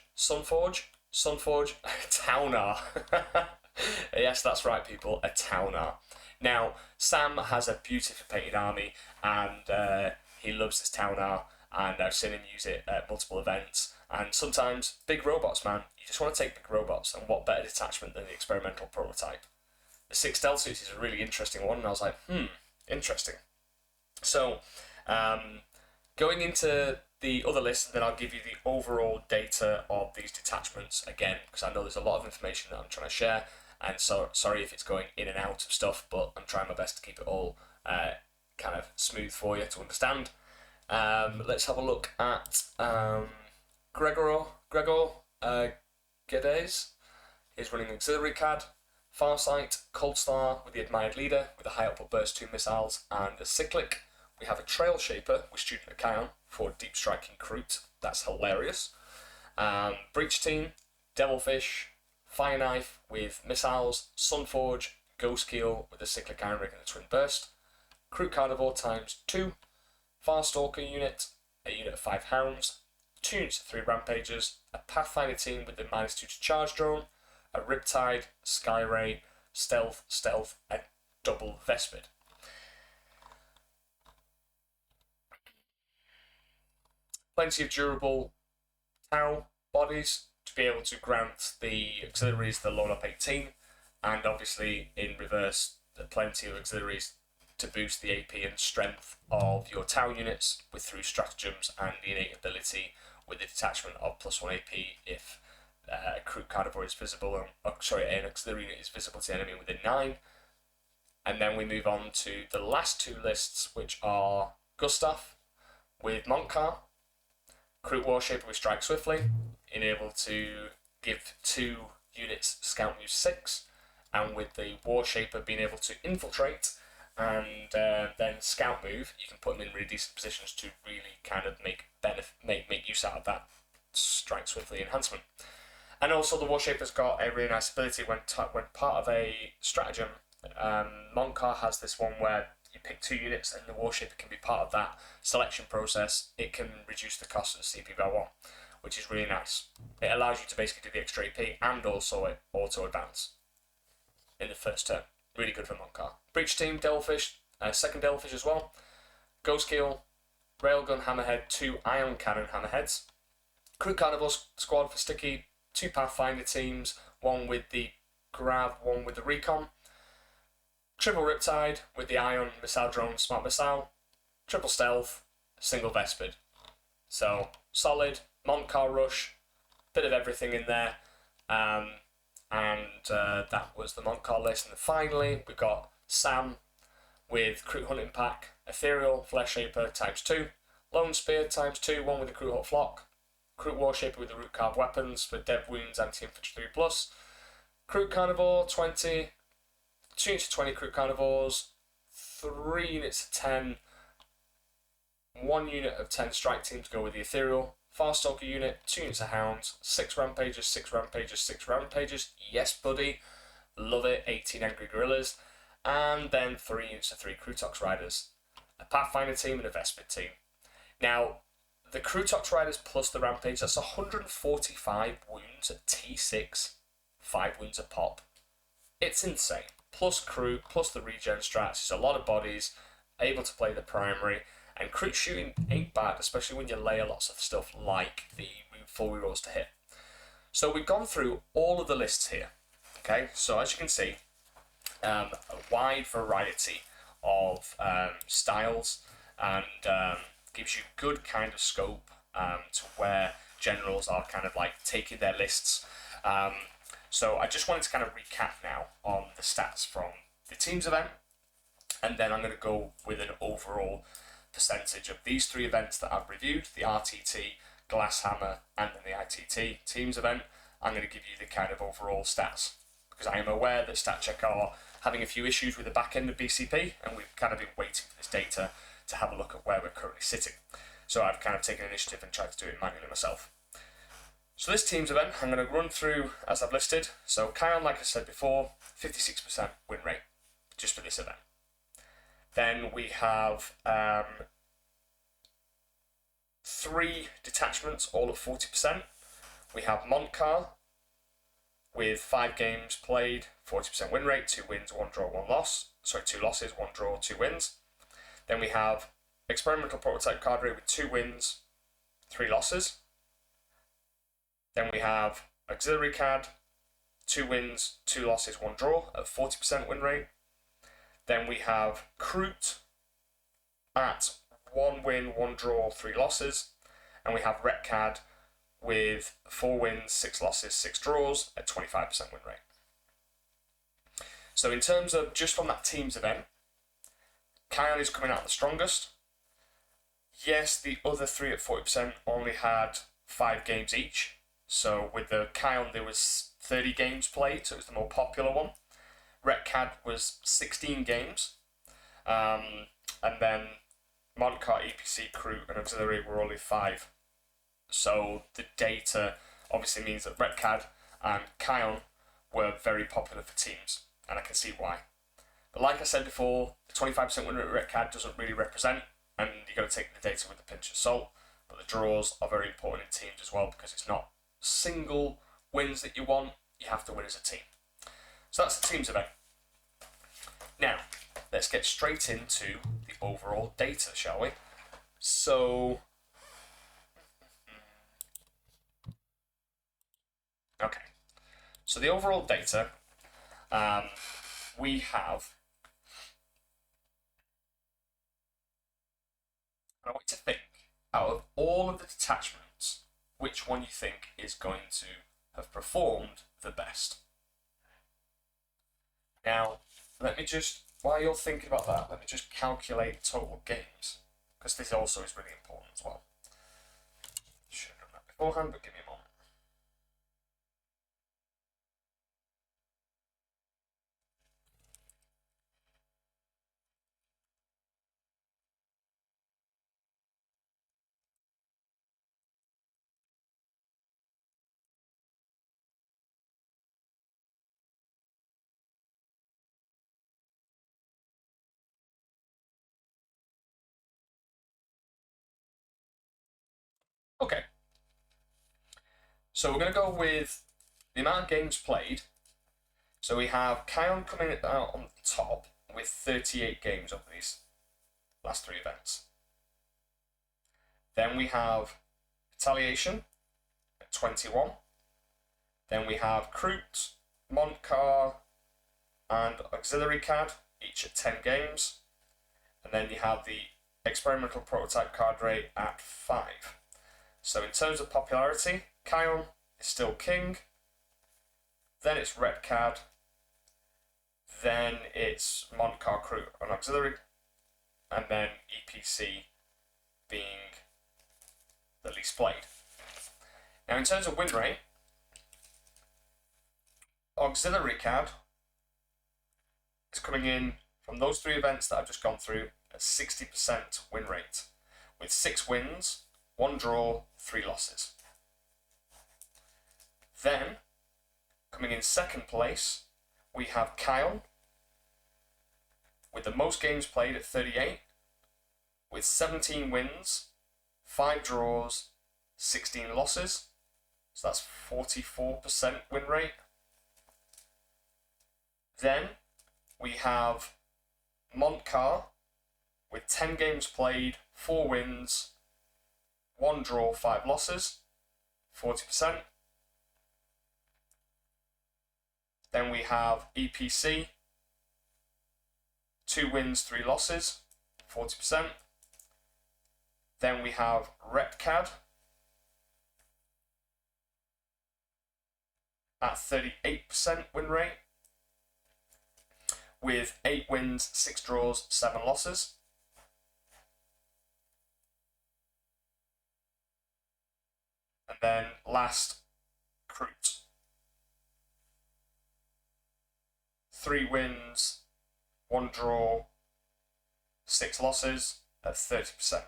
Taunar. Yes, that's right, people, a Taunar. Now, Sam has a beautifully painted army, and he loves this Taunar, and I've seen him use it at multiple events. And sometimes, big robots, man. You just want to take big robots, and what better detachment than the experimental prototype? The 6 stealth suits is a really interesting one, and I was like, interesting. So, going into the other list, then I'll give you the overall data of these detachments again, because I know there's a lot of information that I'm trying to share, and so sorry if it's going in and out of stuff, but I'm trying my best to keep it all kind of smooth for you to understand. Let's have a look at Gregor Geddes. He's running Auxiliary CAD. Farsight, Cold Star with the Admired Leader with a high output burst 2 missiles and a cyclic. We have a Trail Shaper with Student Kauyon for deep striking Kroot. That's hilarious. Breach Team, Devilfish, Fire Knife with missiles, Sunforge, Ghost Keel with a cyclic Iron Rig and a twin burst. Kroot Carnivore times 2. Farstalker unit, a unit of 5 hounds. 2 units of 3 rampages. A Pathfinder team with the -2 to charge drone. A Riptide, Skyray, Stealth, and double Vespid. Plenty of durable Tau bodies to be able to grant the auxiliaries the load up 18, and obviously in reverse, plenty of auxiliaries to boost the AP and strength of your Tau units with through stratagems and the innate ability with the detachment of +1 AP if Kroot Carnivore is visible, an auxiliary unit is visible to the enemy within 9. And then we move on to the last 2 lists, which are Gustav with Montcar, Kroot Warshaper with Strike Swiftly, enabled to give 2 units Scout Move 6, and with the Warshaper being able to infiltrate and then Scout Move, you can put them in really decent positions to really kind of make use out of that Strike Swiftly enhancement. And also the Warshaper's got a really nice ability when part of a stratagem. Montcar has this one where you pick 2 units and the Warshaper can be part of that selection process. It can reduce the cost of the CP by 1, which is really nice. It allows you to basically do the extra AP and also auto advance in the first turn. Really good for Montcar. Breach Team, Devilfish, second Devilfish as well. Ghost Keel, Railgun Hammerhead, 2 Ion Cannon Hammerheads. Kroot Carnivore squad for Sticky, 2 Pathfinder teams, 1 with the Grav, 1 with the Recon. Triple Riptide with the Ion Missile Drone Smart Missile. Triple Stealth, single Vespid. So, solid, Montcar Rush, bit of everything in there. That was the Montcar list. And then finally, we've got Sam with Kroot Hunting Pack, Ethereal, Flesh Shaper times 2, Lone Spear times 2, 1 with the Kroot Hut Flock. Kroot Warshaper with the Root Carved Weapons for Dev Wounds, Anti-Infantry 3+. Kroot Carnivore, 20. 2 to 20 Kroot Carnivores. 3 units of 10, 1 unit of 10 strike team to go with the Ethereal, Farstalker unit, 2 units of Hounds, 6 Rampages, 6 Rampages, 6 Rampages, yes buddy, love it, 18 Angry Gorillas, and then 3 units of 3 Crutox Riders, a Pathfinder team and a Vespid team. Now, the Crutox Riders plus the Rampage, that's 145 wounds at T6, 5 wounds a pop. It's insane. Plus crew, plus the regen strats, it's a lot of bodies, able to play the primary, and crit shooting ain't bad, especially when you layer lots of stuff like the full rerolls to hit. So we've gone through all of the lists here. Okay, so as you can see, a wide variety of styles, and gives you good kind of scope to where generals are kind of like taking their lists. So I just wanted to kind of recap now on the stats from the teams event, and then I'm going to go with an overall percentage of these 3 events that I've reviewed, the RTT, Glasshammer, and then the ITT teams event. I'm going to give you the kind of overall stats, because I am aware that StatCheck are having a few issues with the back end of BCP, and we've kind of been waiting for this data to have a look at where we're currently sitting. So I've kind of taken initiative and tried to do it manually myself. So this team's event, I'm going to run through as I've listed. So Kauyon, like I said before, 56% win rate, just for this event. Then we have 3 detachments, all at 40%. We have Montcar with 5 games played, 40% win rate, 2 wins, 1 draw, 1 loss. Sorry, 2 losses, 1 draw, 2 wins. Then we have Experimental Prototype Cadre with 2 wins, 3 losses. Then we have Auxiliary Cad, 2 wins, 2 losses, 1 draw at 40% win rate. Then we have Kroot at 1 win, 1 draw, 3 losses. And we have Retcad with 4 wins, 6 losses, 6 draws at 25% win rate. So in terms of just from that team's event, Kauyon is coming out the strongest. Yes, the other 3 at 40% only had 5 games each. So with the Kauyon, there was 30 games played, so it was the more popular one. Retcad was 16 games. And then Montcar, EPC, Crew, and Auxiliary were only 5. So the data obviously means that Retcad and Kauyon were very popular for teams, and I can see why. But like I said before, the 25% win rate Retcad doesn't really represent, and you've got to take the data with a pinch of salt. But the draws are very important in teams as well, because it's not single wins that you want, you have to win as a team. So that's the teams event. Now, let's get straight into the overall data, shall we? So, okay. So the overall data, we have, I want you to think, out of all of the detachments, which one you think is going to have performed the best. Now, let me just, while you're thinking about that, let me just calculate total games, because this also is really important as well. Should have done that beforehand, but give me a moment. Okay. So we're going to go with the amount of games played. So we have Kauyon coming out on the top with 38 games over these last 3 events. Then we have Retaliation at 21. Then we have Kroot, Montcar, and Auxiliary Cad, each at 10 games. And then you have the Experimental Prototype Cadre at 5. So in terms of popularity, Kauyon is still king. Then it's Retcad. Then it's Montcar, Crew, and Auxiliary. And then EPC being the least played. Now in terms of win rate, Auxiliary Cad is coming in from those 3 events that I've just gone through, a 60% win rate, with 6 wins, 1 draw, 3 losses. Then, coming in second place, we have Kauyon, with the most games played at 38, with 17 wins, 5 draws, 16 losses. So that's 44% win rate. Then we have Montcar with 10 games played, 4 wins, 1 draw, 5 losses, 40%. Then we have EPC, 2 wins, 3 losses, 40%. Then we have RepCad at 38% win rate, with 8 wins, 6 draws, 7 losses. And then last, Crute. 3 wins, 1 draw, 6 losses at 30%.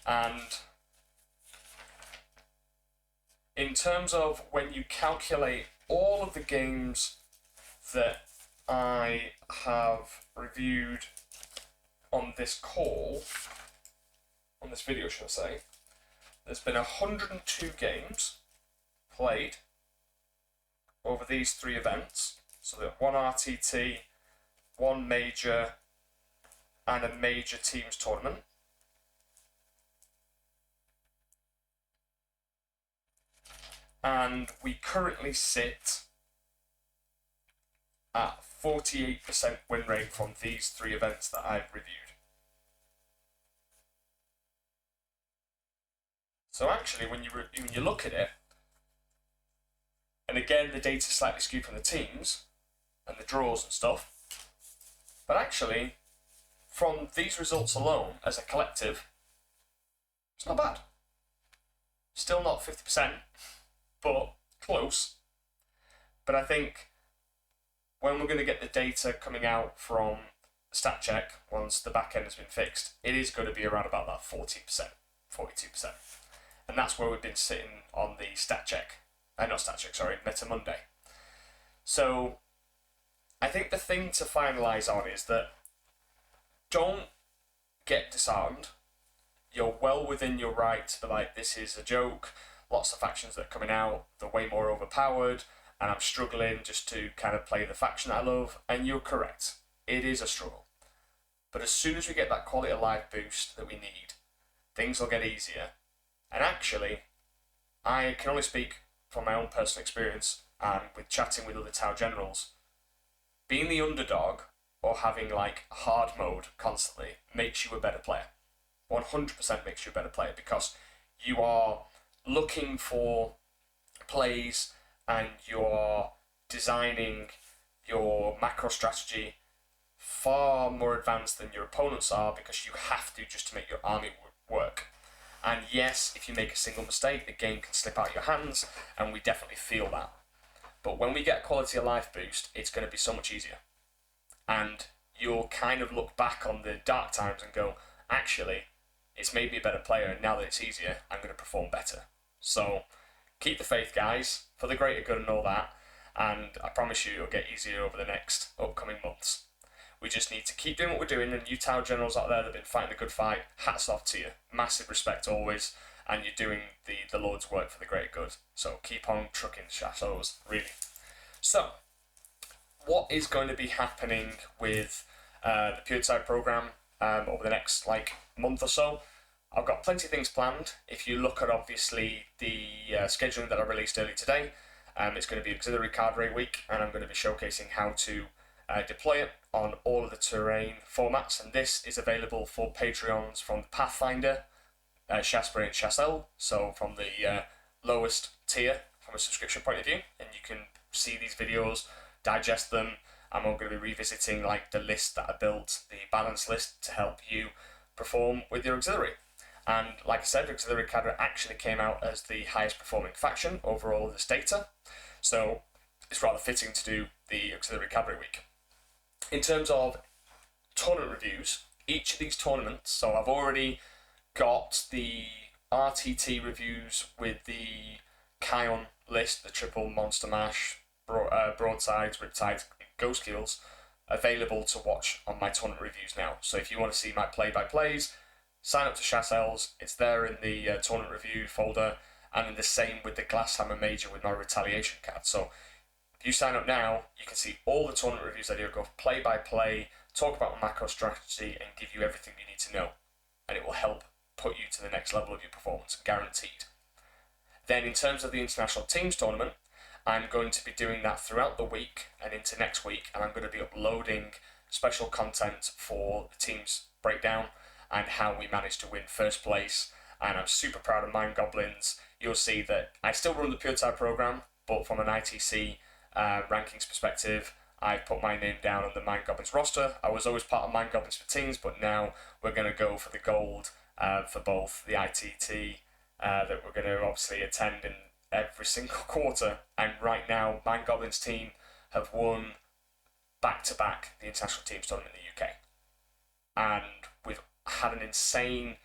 And in terms of when you calculate all of the games that I have reviewed on this call, on this video, should I say, there's been 102 games played over these 3 events. So that 1 RTT, 1 major, and a major teams tournament. And we currently sit at 48% win rate from these 3 events that I've reviewed. So actually, when you look at it, and again the data's slightly skewed from the teams and the draws and stuff, but actually, from these results alone, as a collective, it's not bad. Still not 50%. But close. But I think when we're going to get the data coming out from stat check, once the back end has been fixed, it is going to be around about that 40%, 42%. And that's where we've been sitting on the stat check. Not stat check, sorry, Meta Monday. So I think the thing to finalise on is that don't get disarmed. You're well within your right to be like, this is a joke. Lots of factions that are coming out, they're way more overpowered, and I'm struggling just to kind of play the faction I love, and you're correct. It is a struggle. But as soon as we get that quality of life boost that we need, things will get easier. And actually, I can only speak from my own personal experience, and with chatting with other Tau generals, being the underdog, or having like hard mode constantly, makes you a better player. 100% makes you a better player, because you are looking for plays and you're designing your macro strategy far more advanced than your opponents are, because you have to, just to make your army work. And yes, if you make a single mistake, the game can slip out of your hands, and we definitely feel that. But when we get a quality of life boost, it's going to be so much easier. And you'll kind of look back on the dark times and go, actually, it's made me a better player, and now that it's easier, I'm going to perform better. So keep the faith, guys, for the greater good and all that, and I promise you it'll get easier over the next upcoming months. We just need to keep doing what we're doing, and you Tau generals out there that have been fighting a good fight, hats off to you. Massive respect always, and you're doing the Lord's work for the greater good. So keep on trucking chateaus, really. So, what is going to be happening with the Puretide Program over the next month or so? I've got plenty of things planned. If you look at obviously the scheduling that I released earlier today, it's going to be Auxiliary Cadre week, and I'm going to be showcasing how to deploy it on all of the terrain formats, and this is available for Patreons from the Pathfinder, Shasper and Chassel, so from the lowest tier from a subscription point of view, and you can see these videos, digest them. I'm going to be revisiting the list that I built, the balance list, to help you perform with your auxiliary. And like I said, Auxiliary Cadre actually came out as the highest performing faction over all of this data. So it's rather fitting to do the auxiliary Cadre week. In terms of tournament reviews, each of these tournaments, so I've already got the RTT reviews with the Kauyon list, the triple monster mash, broadsides, riptides, ghost kills, available to watch on my tournament reviews now. So if you want to see my play-by-plays, sign up to Chassels. It's there in the tournament review folder, and then the same with the Glasshammer Major with my retaliation card. So if you sign up now, you can see all the tournament reviews I do, go play-by-play, talk about my macro strategy, and give you everything you need to know. And it will help put you to the next level of your performance, guaranteed. Then in terms of the International Teams Tournament, I'm going to be doing that throughout the week and into next week, and I'm going to be uploading special content for the team's breakdown and how we managed to win first place. And I'm super proud of Mind Goblins. You'll see that I still run the Puretide Program, but from an ITC rankings perspective, I've put my name down on the Mind Goblins roster. I was always part of Mind Goblins for teams, but now we're going to go for the gold for both the ITT that we're going to obviously attend in every single quarter. And right now, Mind Goblins team have won back-to-back the International Teams Tournament in the UK. And we've had an insane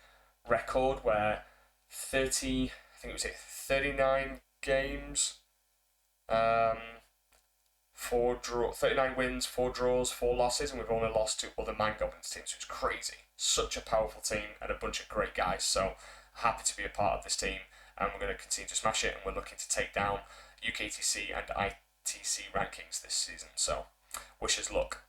record where 39 games, 39 wins, 4 draws, 4 losses, and we've only lost to other Mind Goblins teams, which is crazy. Such a powerful team and a bunch of great guys, so happy to be a part of this team, and we're going to continue to smash it, and we're looking to take down UKTC and ITC rankings this season, so wish us luck.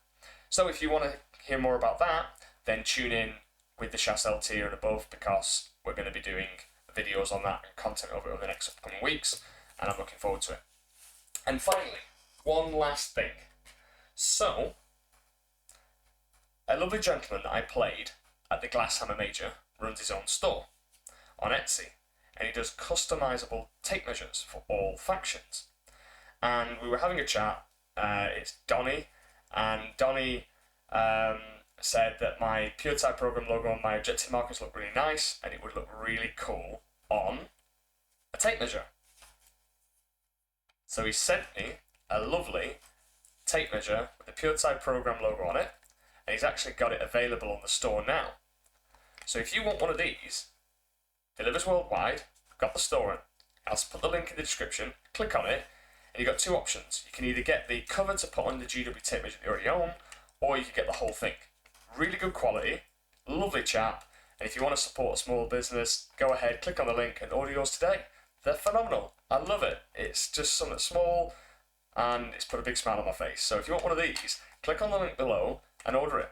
So if you want to hear more about that, then tune in with the Chassel tier and above, because we're going to be doing videos on that and content over the next upcoming weeks, and I'm looking forward to it. And finally, one last thing. So, a lovely gentleman that I played at the Glasshammer Major runs his own store on Etsy, and he does customizable tape measures for all factions. And we were having a chat. It's Donnie, and Donnie said that my Puretide Program logo and my objective markers look really nice, and it would look really cool on a tape measure. So he sent me a lovely tape measure with the Puretide Program logo on it, and he's actually got it available on the store now. So if you want one of these, delivers worldwide, got the store in, I'll put the link in the description, click on it, and you've got 2 options. You can either get the cover to put on the GW tape measure that you already own, or you can get the whole thing. Really good quality, lovely chap, and if you want to support a small business, go ahead, click on the link and order yours today. They're phenomenal. I love it. It's just something small, and it's put a big smile on my face. So if you want one of these, click on the link below and order it.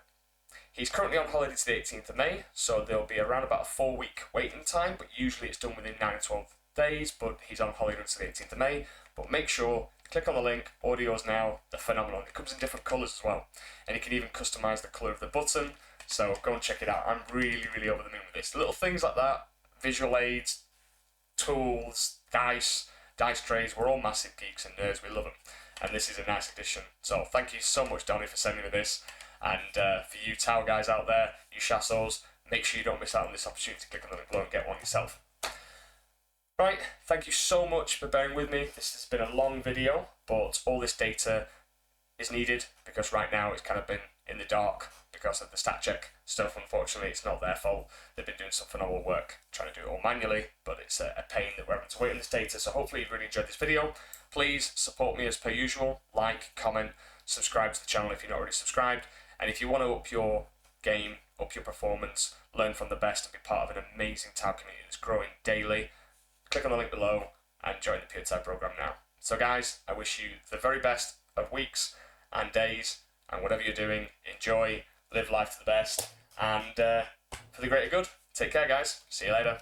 He's currently on holiday to the 18th of May, so there'll be around about a 4-week waiting time, but usually it's done within 9 to 12 days, but he's on holiday until the 18th of May. But make sure, click on the link, order yours now. They're phenomenal. It comes in different colours as well, and you can even customise the colour of the button, so go and check it out. I'm really, really over the moon with this. Little things like that, visual aids, tools, dice trays, we're all massive geeks and nerds, we love them, and this is a nice addition. So thank you so much, Donnie, for sending me this, and for you Tau guys out there, you Chassos, make sure you don't miss out on this opportunity to click on the link below and get one yourself. Right, thank you so much for bearing with me. This has been a long video, but all this data is needed because right now it's kind of been in the dark because of the stat check stuff. Unfortunately, it's not their fault. They've been doing some phenomenal work trying to do it all manually, but it's a pain that we're having to wait on this data. So hopefully you've really enjoyed this video. Please support me as per usual. Like, comment, subscribe to the channel if you're not already subscribed. And if you want to up your game, up your performance, learn from the best and be part of an amazing Tau community that's growing daily, click on the link below and join the Puretide Program now. So guys, I wish you the very best of weeks and days, and whatever you're doing, enjoy, live life to the best, and for the greater good. Take care, guys. See you later.